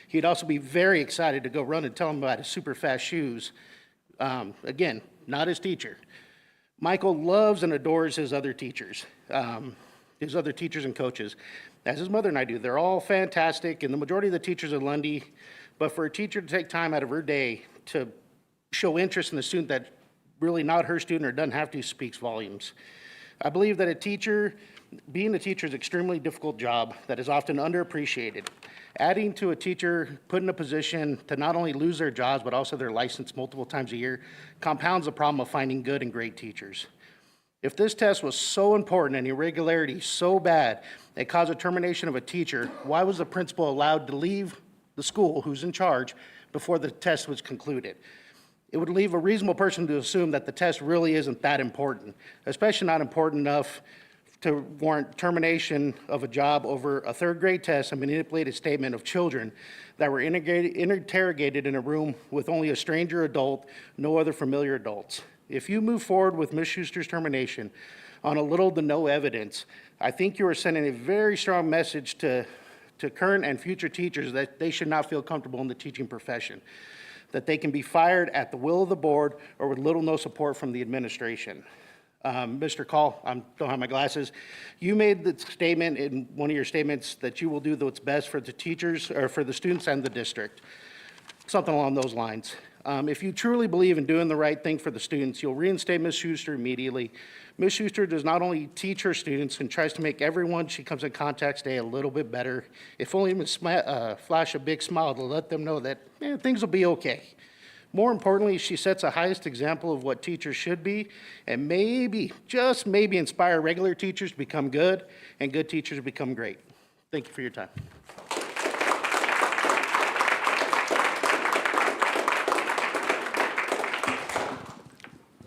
He'd also be very excited to go run and tell him about his super fast shoes. Again, not his teacher. Michael loves and adores his other teachers and coaches, as his mother and I do. They're all fantastic, and the majority of the teachers at Lundy, but for a teacher to take time out of her day to show interest in the student that really not her student or doesn't have to speaks volumes. I believe that being a teacher is an extremely difficult job that is often underappreciated. Adding to a teacher put in a position to not only lose their jobs, but also their license multiple times a year, compounds the problem of finding good and great teachers. If this test was so important and irregularity so bad it caused a termination of a teacher, why was the principal allowed to leave the school, who's in charge, before the test was concluded? It would leave a reasonable person to assume that the test really isn't that important, especially not important enough to warrant termination of a job over a third grade test and manipulated statement of children that were interrogated in a room with only a stranger adult, no other familiar adults. If you move forward with Ms. Schuster's termination on a little to no evidence, I think you are sending a very strong message to current and future teachers that they should not feel comfortable in the teaching profession, that they can be fired at the will of the board or with little no support from the administration. Mr. Call, I don't have my glasses. You made the statement in one of your statements that you will do what's best for the teachers or for the students and the district, something along those lines. If you truly believe in doing the right thing for the students, you'll reinstate Ms. Schuster immediately. Ms. Schuster does not only teach her students and tries to make everyone she comes in contact today a little bit better, if only flash a big smile to let them know that things will be okay. More importantly, she sets a highest example of what teachers should be and maybe, just maybe, inspire regular teachers to become good and good teachers to become great. Thank you for your time.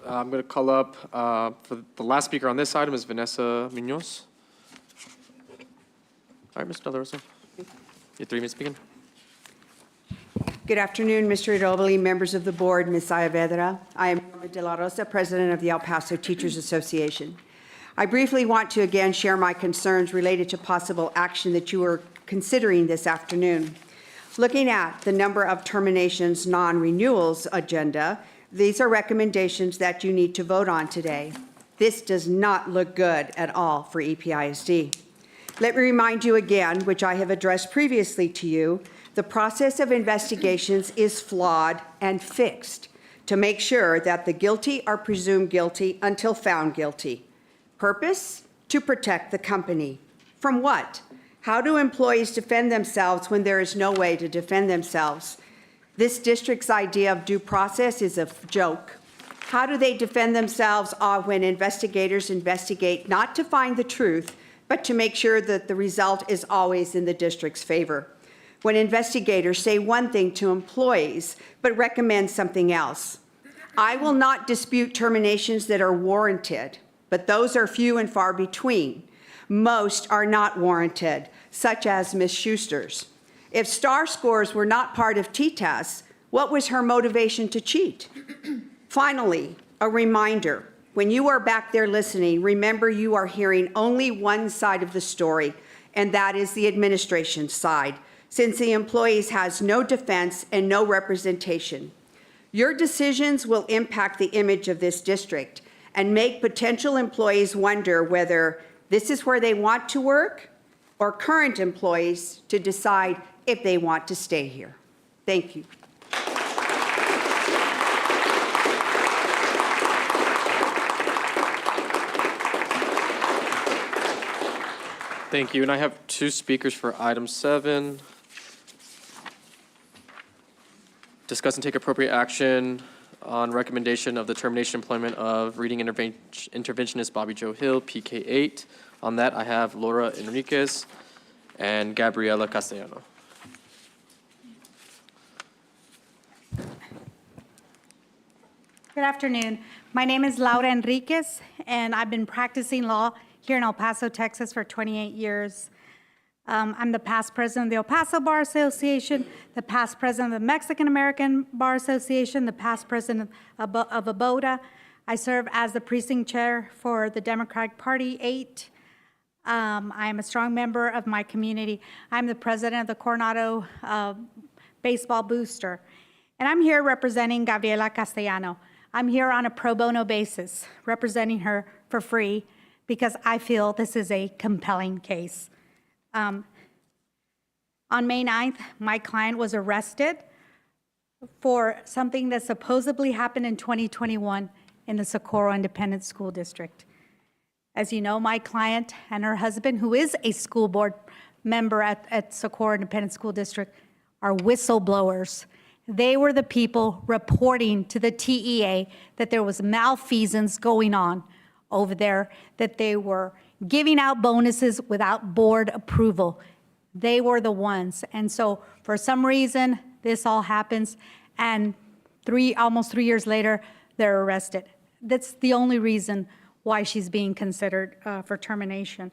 I'm going to call up, for the last speaker on this item is Vanessa Munoz. All right, Mr. De La Rosa, your 3 minutes begin. Good afternoon, Mr. Robley, members of the board, Ms. Saavedra. I am Norma De La Rosa, president of the El Paso Teachers Association. I briefly want to again share my concerns related to possible action that you are considering this afternoon. Looking at the number of terminations non-renewals agenda, these are recommendations that you need to vote on today. This does not look good at all for EPISD. Let me remind you again, which I have addressed previously to you, The process of investigations is flawed and fixed to make sure that the guilty are presumed guilty until found guilty. Purpose? To protect the company. From what? How do employees defend themselves when there is no way to defend themselves? This district's idea of due process is a joke. How do they defend themselves when investigators investigate not to find the truth, but to make sure that the result is always in the district's favor? When investigators say one thing to employees, but recommend something else. I will not dispute terminations that are warranted, but those are few and far between. Most are not warranted, such as Ms. Schuster's. If STAR scores were not part of TTAS, what was her motivation to cheat? Finally, a reminder, when you are back there listening, remember you are hearing only one side of the story, and that is the administration's side, since the employees has no defense and no representation. Your decisions will impact the image of this district and make potential employees wonder whether this is where they want to work, or current employees to decide if they want to stay here. Thank you. Thank you. And I have two speakers for item 7. Discuss and take appropriate action on recommendation of the termination employment of reading interventionist Bobby Joe Hill, PK 8. On that, I have Laura Enriquez and Gabriela Castellano. Good afternoon. My name is Laura Enriquez, and I've been practicing law here in El Paso, Texas for 28 years. I'm the past president of the El Paso Bar Association, the past president of the Mexican American Bar Association, the past president of ABOTA. I serve as the precinct chair for the Democratic Party 8. I am a strong member of my community. I'm the president of the Coronado Baseball Booster. And I'm here representing Gabriela Castellano. I'm here on a pro bono basis, representing her for free because I feel this is a compelling case. On May 9th, my client was arrested for something that supposedly happened in 2021 in the Socorro Independent School District. As you know, my client and her husband, who is a school board member at Socorro Independent School District, are whistleblowers. They were the people reporting to the TEA that there was malfeasance going on over there, that they were giving out bonuses without board approval. They were the ones. And so for some reason, this all happens, and almost 3 years later, they're arrested. That's the only reason why she's being considered for termination.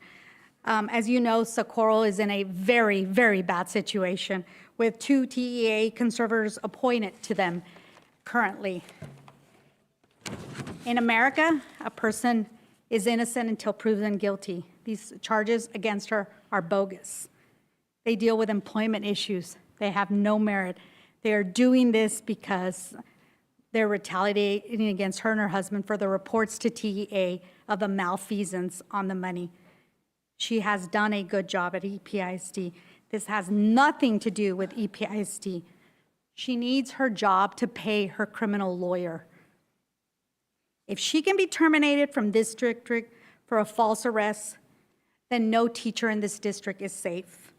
As you know, Socorro is in a very, very bad situation with 2 TEA conservators appointed to them currently. In America, a person is innocent until proven guilty. These charges against her are bogus. They deal with employment issues. They have no merit. They are doing this because they're retaliating against her and her husband for the reports to TEA of the malfeasance on the money. She has done a good job at EPISD. This has nothing to do with EPISD. She needs her job to pay her criminal lawyer. If she can be terminated from this district for a false arrest, then no teacher in this district is safe.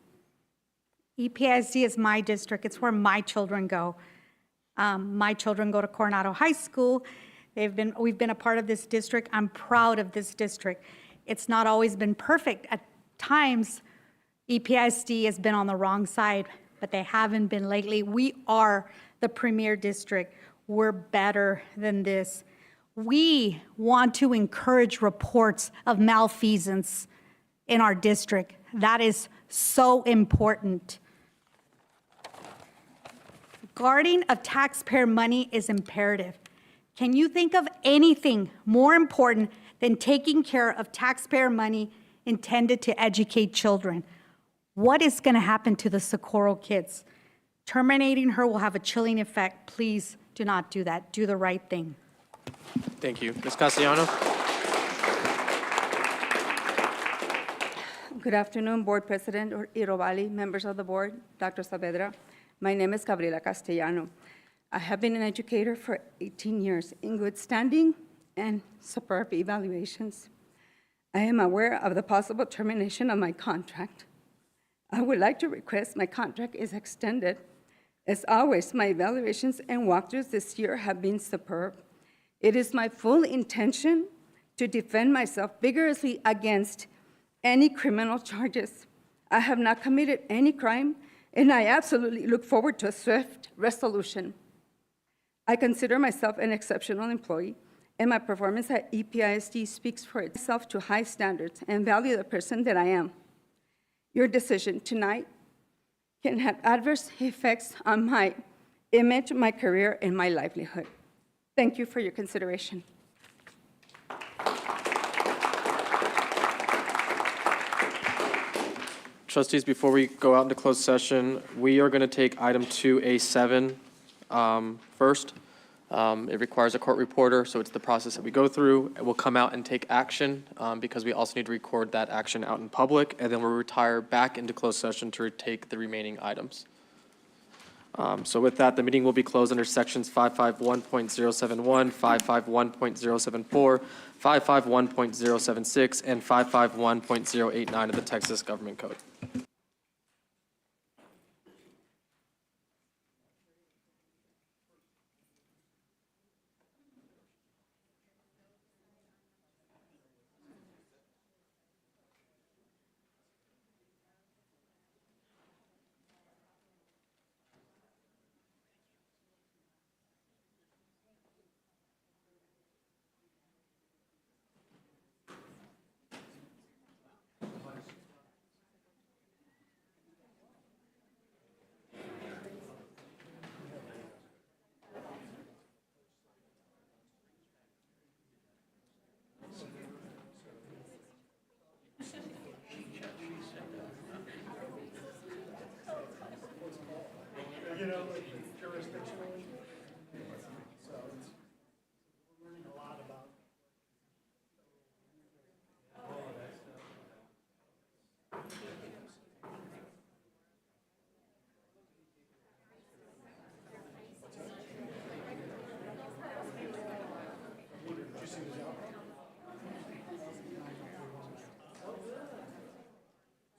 EPISD is my district. It's where my children go. My children go to Coronado High School. We've been a part of this district. I'm proud of this district. It's not always been perfect. At times, EPISD has been on the wrong side, but they haven't been lately. We are the premier district. We're better than this. We want to encourage reports of malfeasance in our district. That is so important. Guarding of taxpayer money is imperative. Can you think of anything more important than taking care of taxpayer money intended to educate children? What is going to happen to the Socorro kids? Terminating her will have a chilling effect. Please do not do that. Do the right thing. Thank you. Ms. Castellano? Good afternoon, Board President Irobali, members of the board, Dr. Saavedra. My name is Gabriela Castellano. I have been an educator for 18 years in good standing and superb evaluations. I am aware of the possible termination of my contract. I would like to request my contract is extended. As always, my evaluations and walkthroughs this year have been superb. It is my full intention to defend myself vigorously against any criminal charges. I have not committed any crime, and I absolutely look forward to a swift resolution. I consider myself an exceptional employee, and my performance at EPISD speaks for itself to high standards and value the person that I am. Your decision tonight can have adverse effects on my image, my career, and my livelihood. Thank you for your consideration. Trustees, before we go out into closed session, we are going to take item 2A7 first. It requires a court reporter, so it's the process that we go through. We'll come out and take action because we also need to record that action out in public, and then we'll retire back into closed session to take the remaining items. So with that, the meeting will be closed under sections 551.071, 551.074, 551.076, and 551.089 of the Texas Government Code. You know, like jurisdictionally. So we're learning a lot about.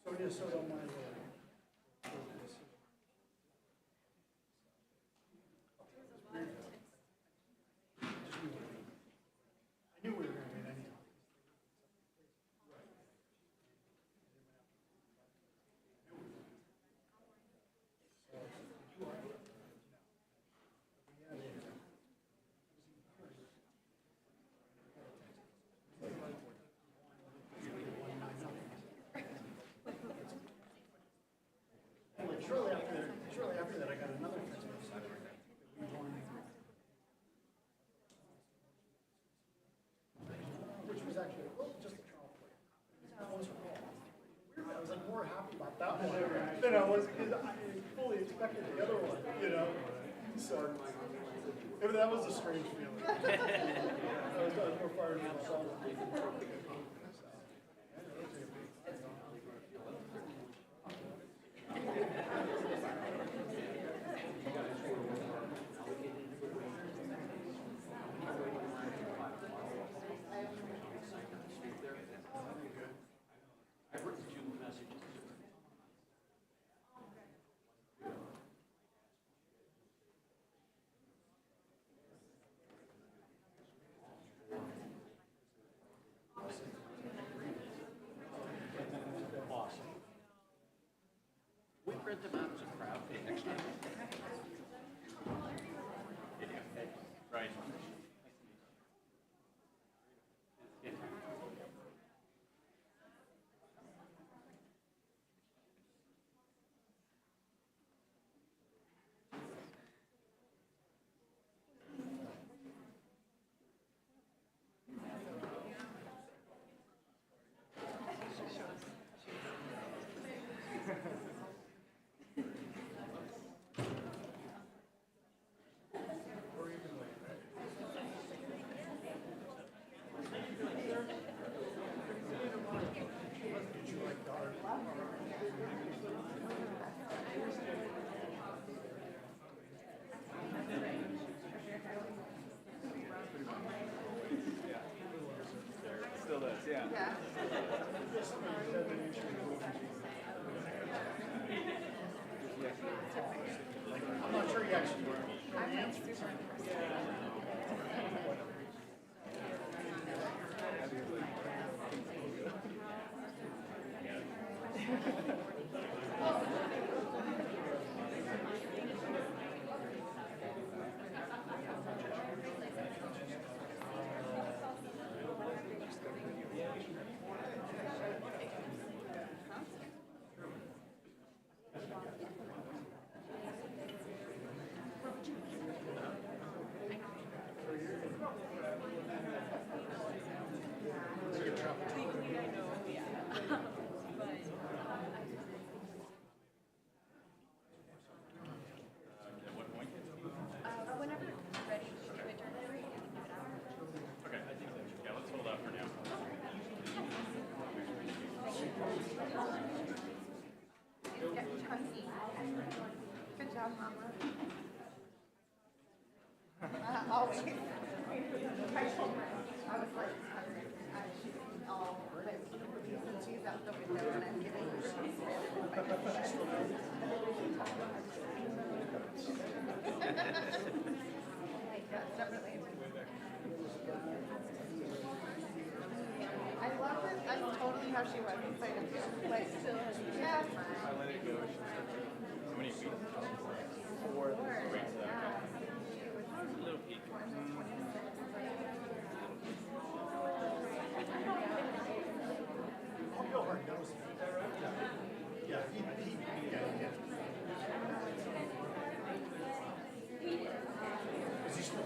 So yeah, so don't mind. I knew we were going to win anyhow. Shortly after that, I got another Christmas. We won. Which was actually, well, just a trial play. I was like more happy about that one than I was because I fully expected the other one, you know? So, that was a strange feeling. I was more fired than myself. We print them out as a crowd next time. Right. Good job, Mama. Always. I was like, oh, but she's out the window and I'm giving Yeah, definitely. I love her. That's totally how she was inside of you. Like, yeah. I let it go. How many weeks? 4. Little peek. I'll go hard nose. Yeah, Is he still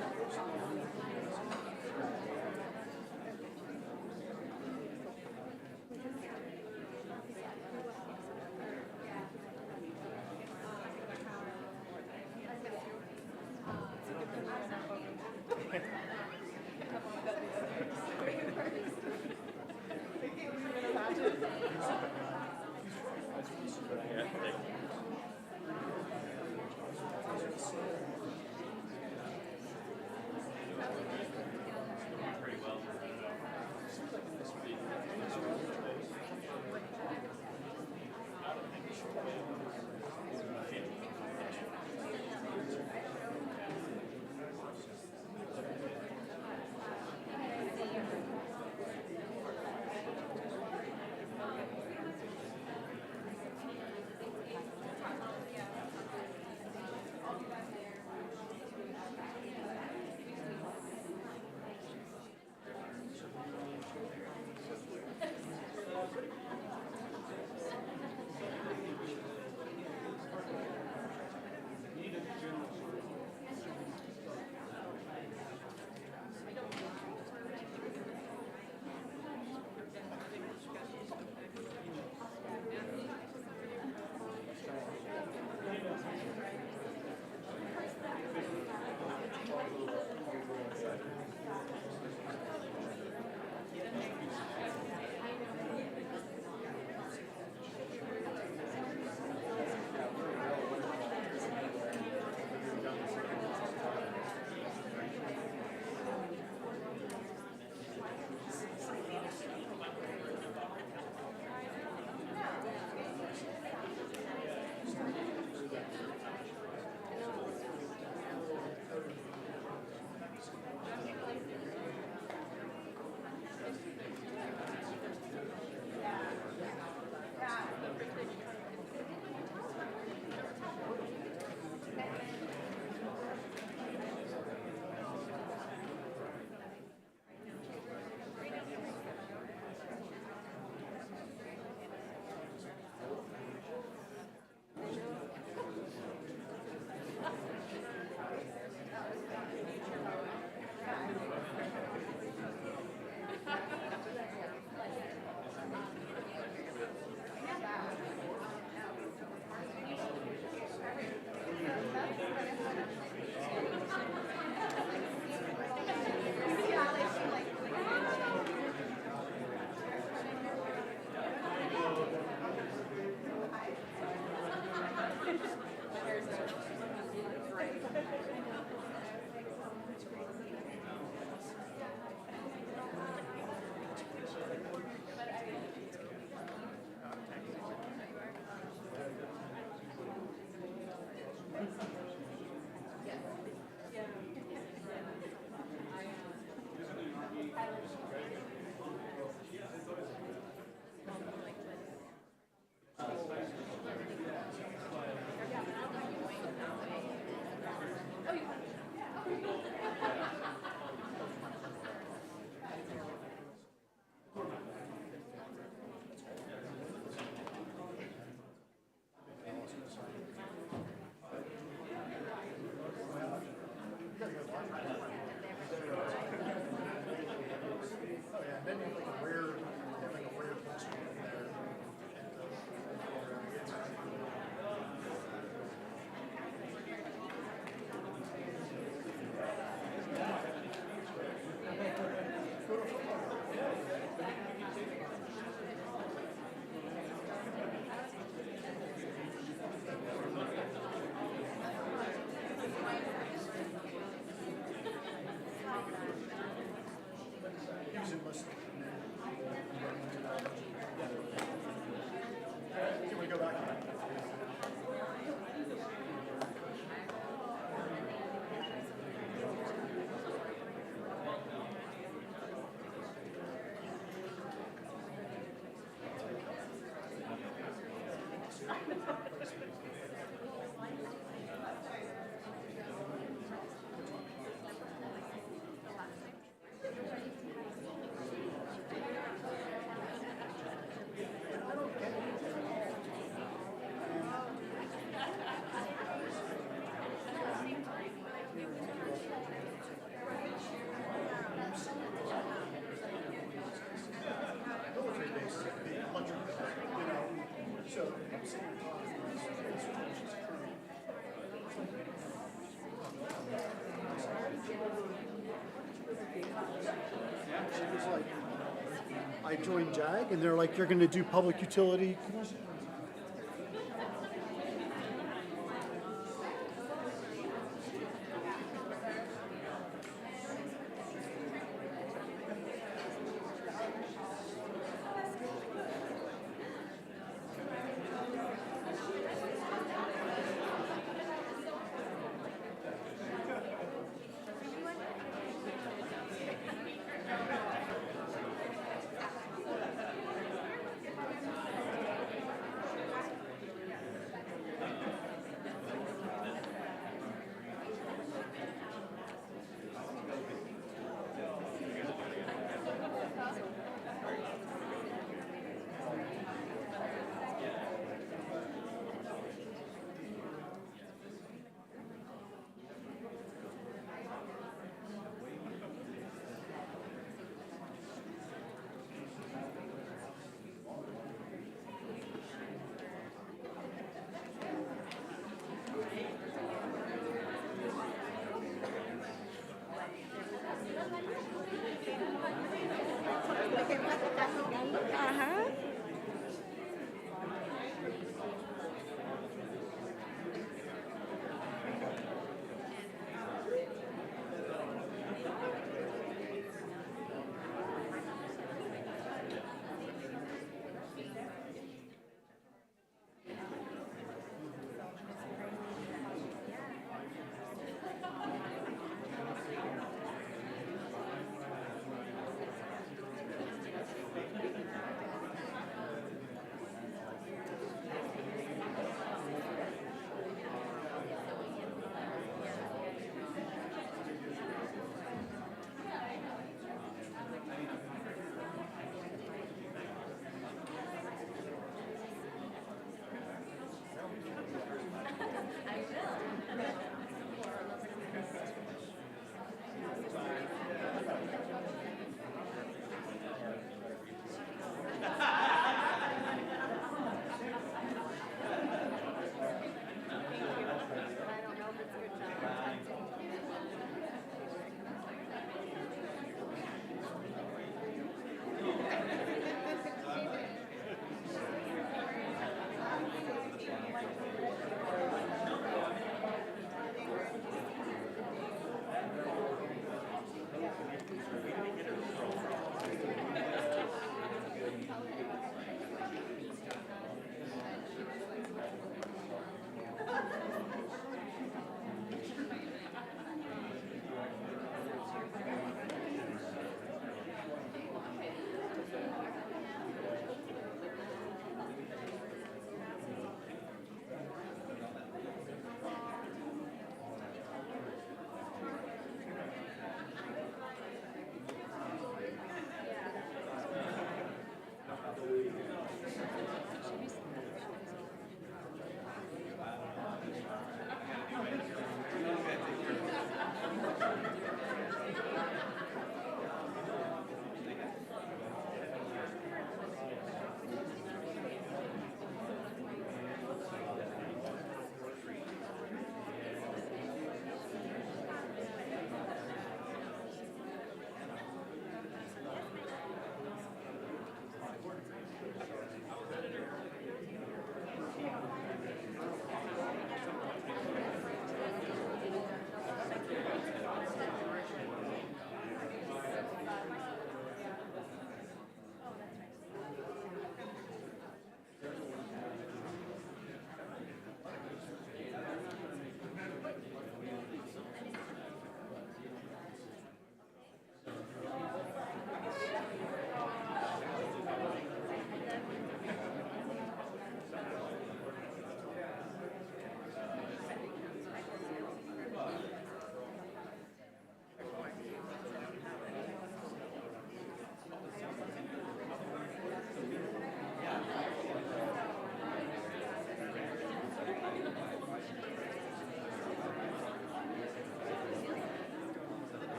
She was like, I joined JAG, and they're like, you're going to do public utility.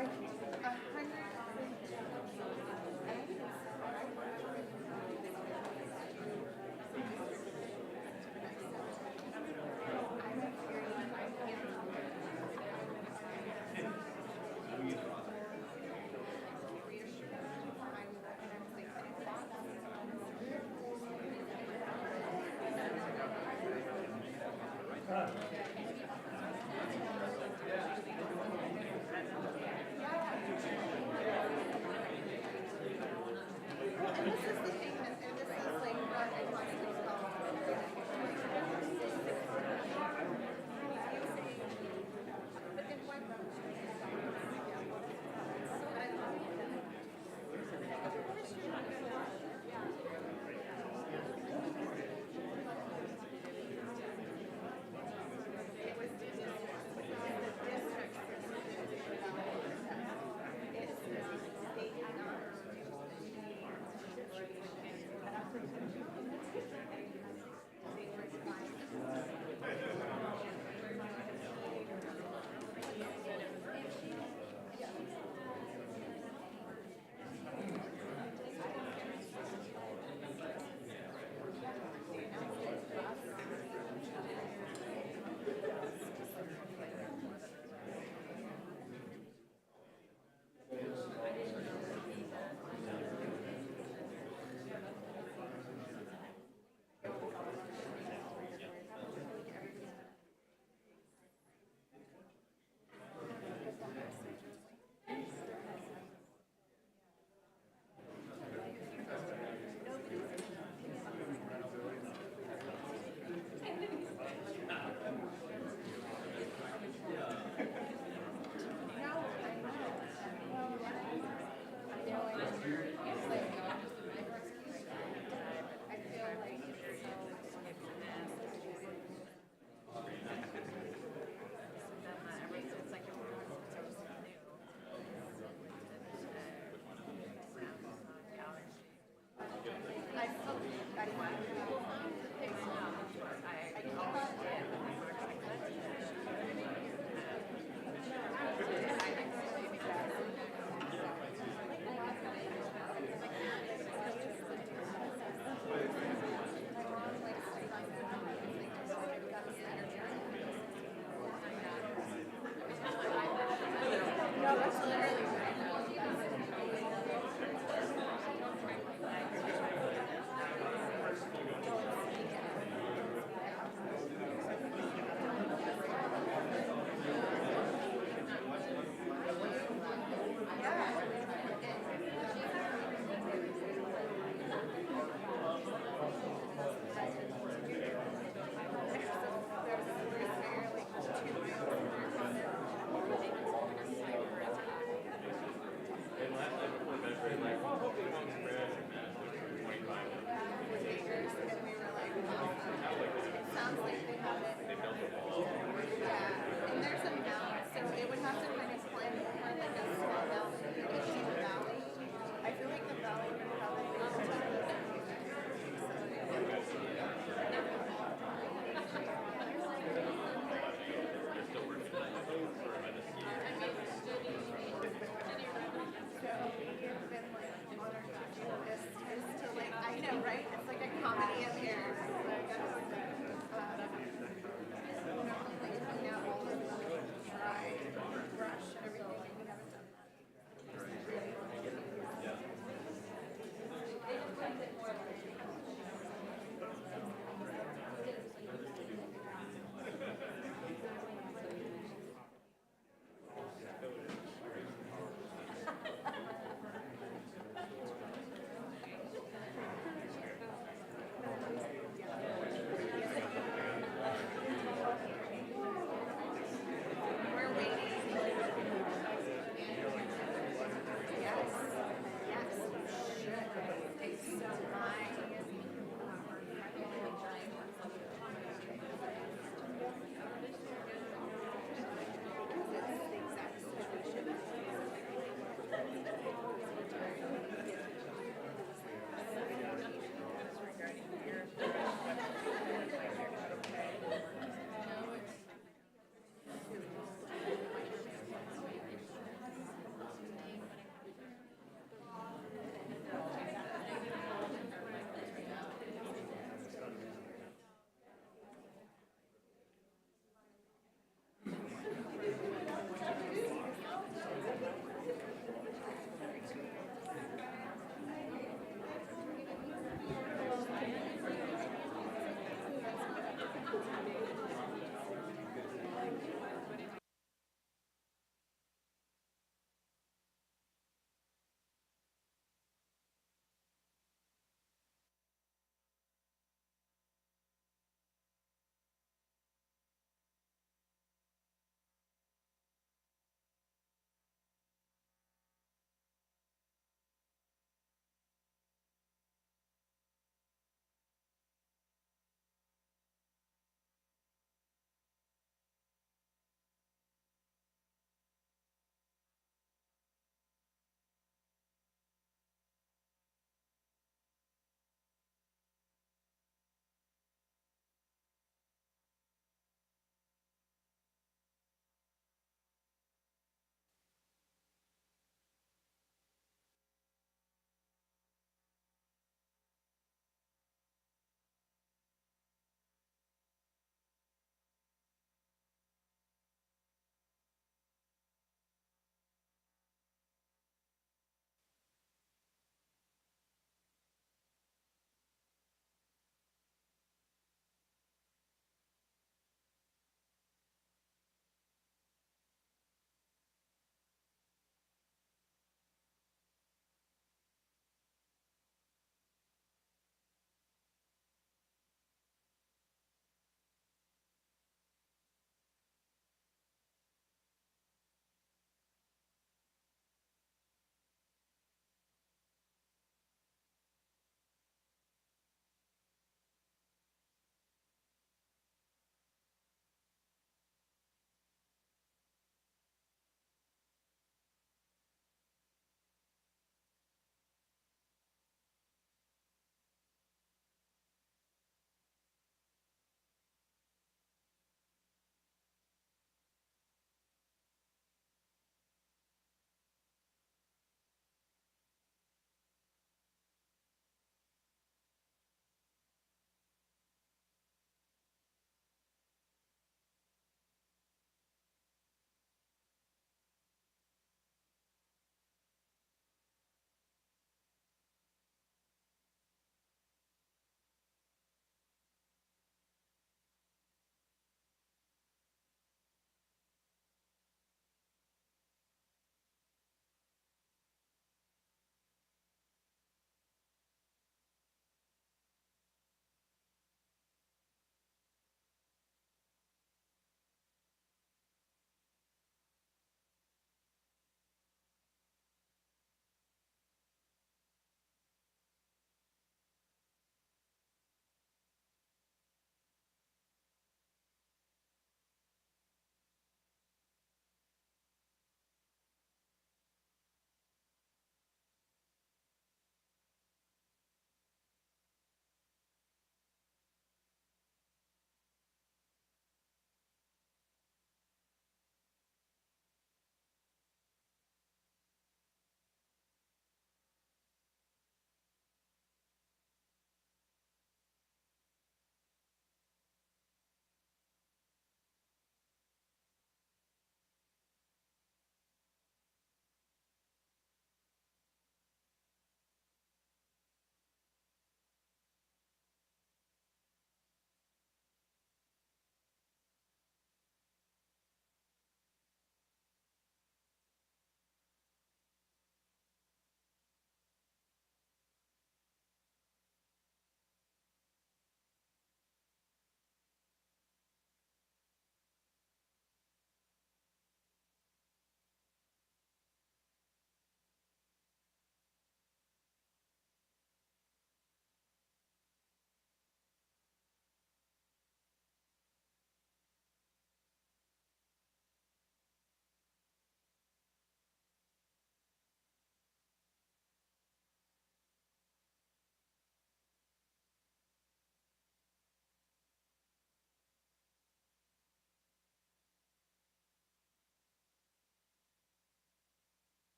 Yeah.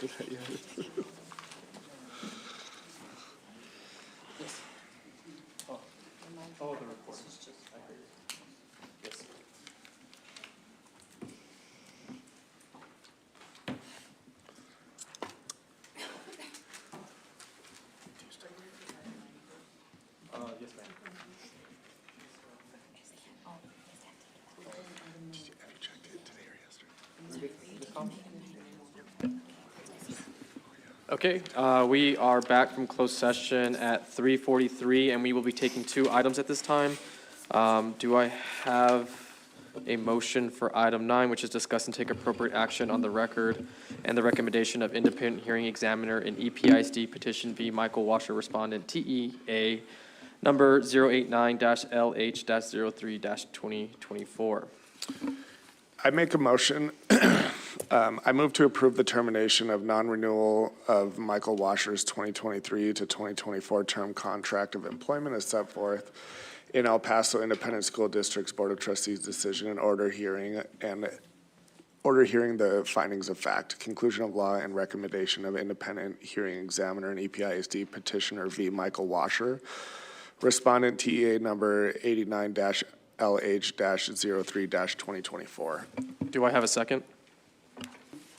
after that yet. Oh, the report. Yes. Yes, ma'am. Okay, we are back from closed session at 3:43, and we will be taking two items at this time. Do I have a motion for item 9, which is discuss and take appropriate action on the record and the recommendation of independent hearing examiner in EPISD petition v. Michael Washer, respondent TEA number 089-LH-03-2024? I make a motion. I move to approve the termination of non-renewal of Michael Washer's 2023 to 2024 term contract of employment as set forth in El Paso Independent School District's Board of Trustees decision and order hearing the findings of fact, conclusion of law, and recommendation of independent hearing examiner and EPISD petitioner v. Michael Washer, respondent TEA number 89-LH-03-2024. Do I have a second?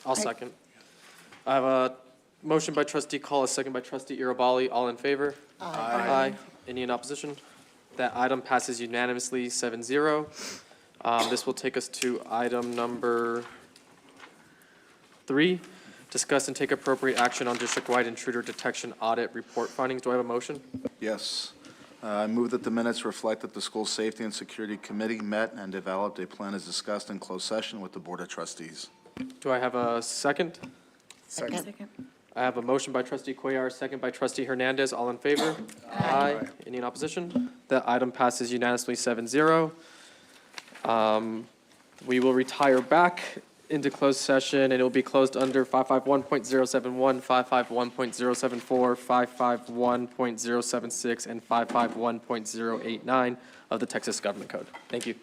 I'll second. I have a motion by trustee Call, a second by trustee Irabali. All in favor? Aye. Any in opposition? That item passes unanimously 7-0. This will take us to item number 3, discuss and take appropriate action on district-wide intruder detection audit report findings. Do I have a motion? Yes. I move that the minutes reflect that the School Safety and Security Committee met and developed a plan as discussed in closed session with the Board of Trustees. Do I have a second? Second. I have a motion by trustee Cuellar, second by trustee Hernandez. All in favor? Aye. Any in opposition? That item passes unanimously 7-0. We will retire back into closed session, and it will be closed under 551.071, 551.074, 551.076, and 551.089 of the Texas Government Code. Thank you.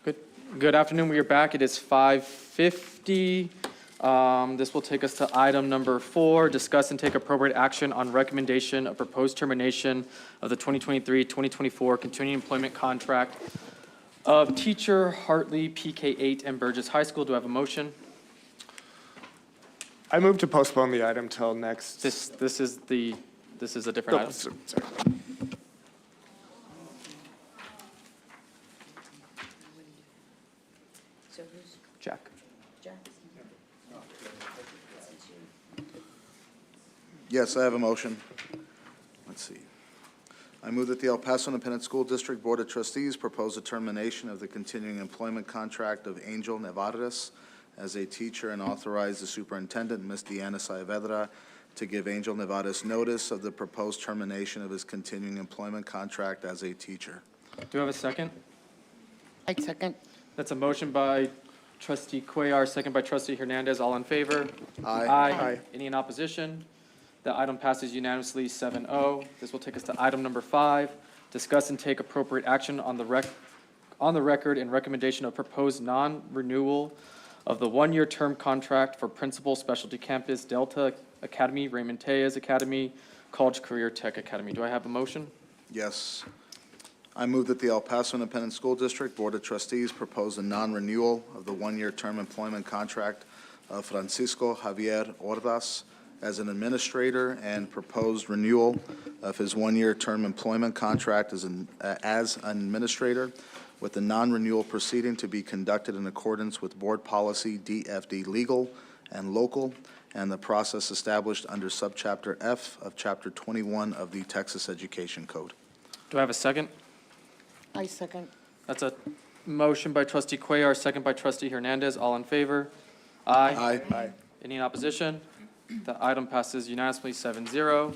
Good afternoon, we are back. It is 5:50. This will take us to item number 4, discuss and take appropriate action on recommendation of proposed termination of the 2023-2024 continuing employment contract of teacher Hartley, PK8, and Burgess High School. Do I have a motion? I move to postpone the item till next. This is a different item. Sorry. Jack. Yes, I have a motion. Let's see. I move that the El Paso Independent School District Board of Trustees propose a termination of the continuing employment contract of Angel Nevares as a teacher and authorize the superintendent, Ms. Diana Saavedra, to give Angel Nevares notice of the proposed termination of his continuing employment contract as a teacher. Do I have a second? I second. That's a motion by trustee Cuellar, second by trustee Hernandez. All in favor? Aye. Aye. Any in opposition? The item passes unanimously 7-0. This will take us to item number 5, discuss and take appropriate action on the record and recommendation of proposed non-renewal of the one-year term contract for Principal Specialty Campus, Delta Academy, Raymond Tellez Academy, College Career Tech Academy. Do I have a motion? Yes. I move that the El Paso Independent School District Board of Trustees propose a non-renewal of the one-year term employment contract of Francisco Javier Ordaz as an administrator and proposed renewal of his one-year term employment contract as an administrator, with the non-renewal proceeding to be conducted in accordance with Board Policy DFD Legal and Local and the process established under Subchapter F of Chapter 21 of the Texas Education Code. Do I have a second? I second. That's a motion by trustee Cuellar, second by trustee Hernandez. All in favor? Aye. Aye. Any in opposition? The item passes unanimously 7-0.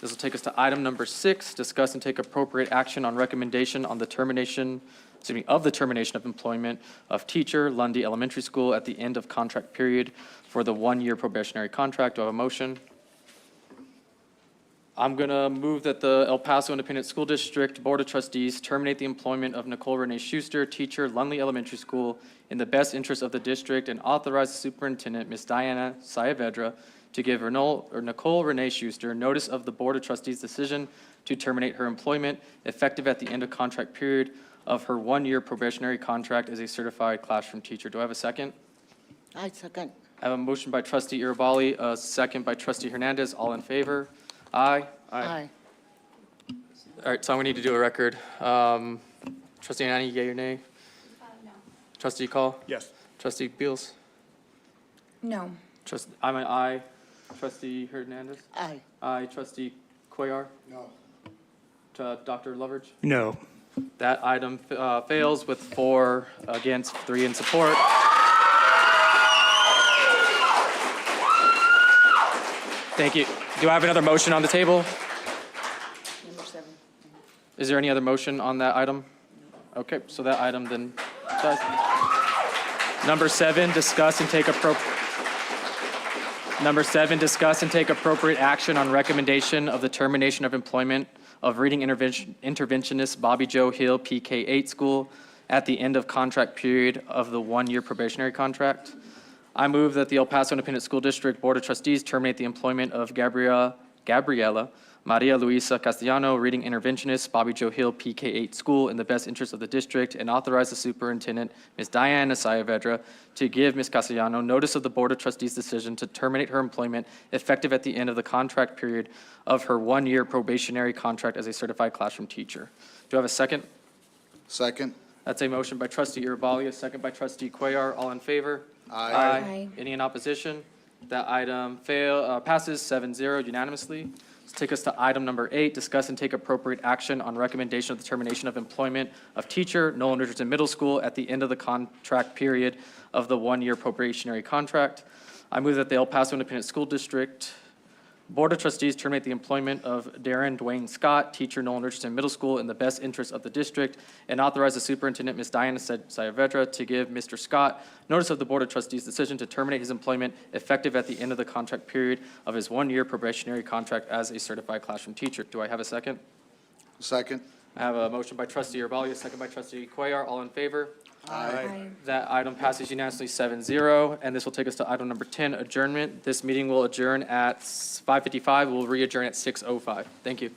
This will take us to item number 6, discuss and take appropriate action on recommendation on the termination of employment of teacher, Lundy Elementary School, at the end of contract period for the one-year probationary contract. Do I have a motion? I'm going to move that the El Paso Independent School District Board of Trustees terminate the employment of Nicole Renee Schuster, teacher, Lundy Elementary School, in the best interest of the district, and authorize the superintendent, Ms. Diana Saavedra, to give Nicole Renee Schuster notice of the Board of Trustees' decision to terminate her employment effective at the end of contract period of her one-year probationary contract as a certified classroom teacher. Do I have a second? I second. I have a motion by trustee Irabali, a second by trustee Hernandez. All in favor? Aye. Aye. All right, so I'm going to need to do a record. Trustee Anani, yea or nay? No. Trustee Call? Yes. Trustee Beals? No. I'm an aye. Trustee Hernandez? Aye. Aye. Trustee Cuellar? No. Dr. Loveridge? No. That item fails with 4 against, 3 in support. Thank you. Do I have another motion on the table? Number 7. Is there any other motion on that item? Okay, so that item then does. Number 7, discuss and take appropriate action on recommendation of the termination of employment of reading interventionist Bobby Joe Hill, PK8 School, at the end of contract period of the one-year probationary contract. I move that the El Paso Independent School District Board of Trustees terminate the employment of Gabriela Maria Luisa Castellano, reading interventionist Bobby Joe Hill, PK8 School, in the best interest of the district, and authorize the superintendent, Ms. Diana Saavedra, to give Ms. Castellano notice of the Board of Trustees' decision to terminate her employment effective at the end of the contract period of her one-year probationary contract as a certified classroom teacher. Do I have a second? Second. That's a motion by trustee Irabali, a second by trustee Cuellar. All in favor? Aye. Aye. Any in opposition? That item passes 7-0 unanimously. Let's take us to item number 8, discuss and take appropriate action on recommendation of the termination of employment of teacher, Nolan Richardson Middle School, at the end of the contract period of the one-year probationary contract. I move that the El Paso Independent School District Board of Trustees terminate the employment of Darren Dwayne Scott, teacher, Nolan Richardson Middle School, in the best interest of the district, and authorize the superintendent, Ms. Diana Saavedra, to give Mr. Scott notice of the Board of Trustees' decision to terminate his employment effective at the end of the contract period of his one-year probationary contract as a certified classroom teacher. Do I have a second? Second. I have a motion by trustee Irabali, a second by trustee Cuellar. All in favor? Aye. That item passes unanimously 7-0, and this will take us to item number 10, adjournment. This meeting will adjourn at 5:55. We'll re-adjourn at 6:05. Thank you.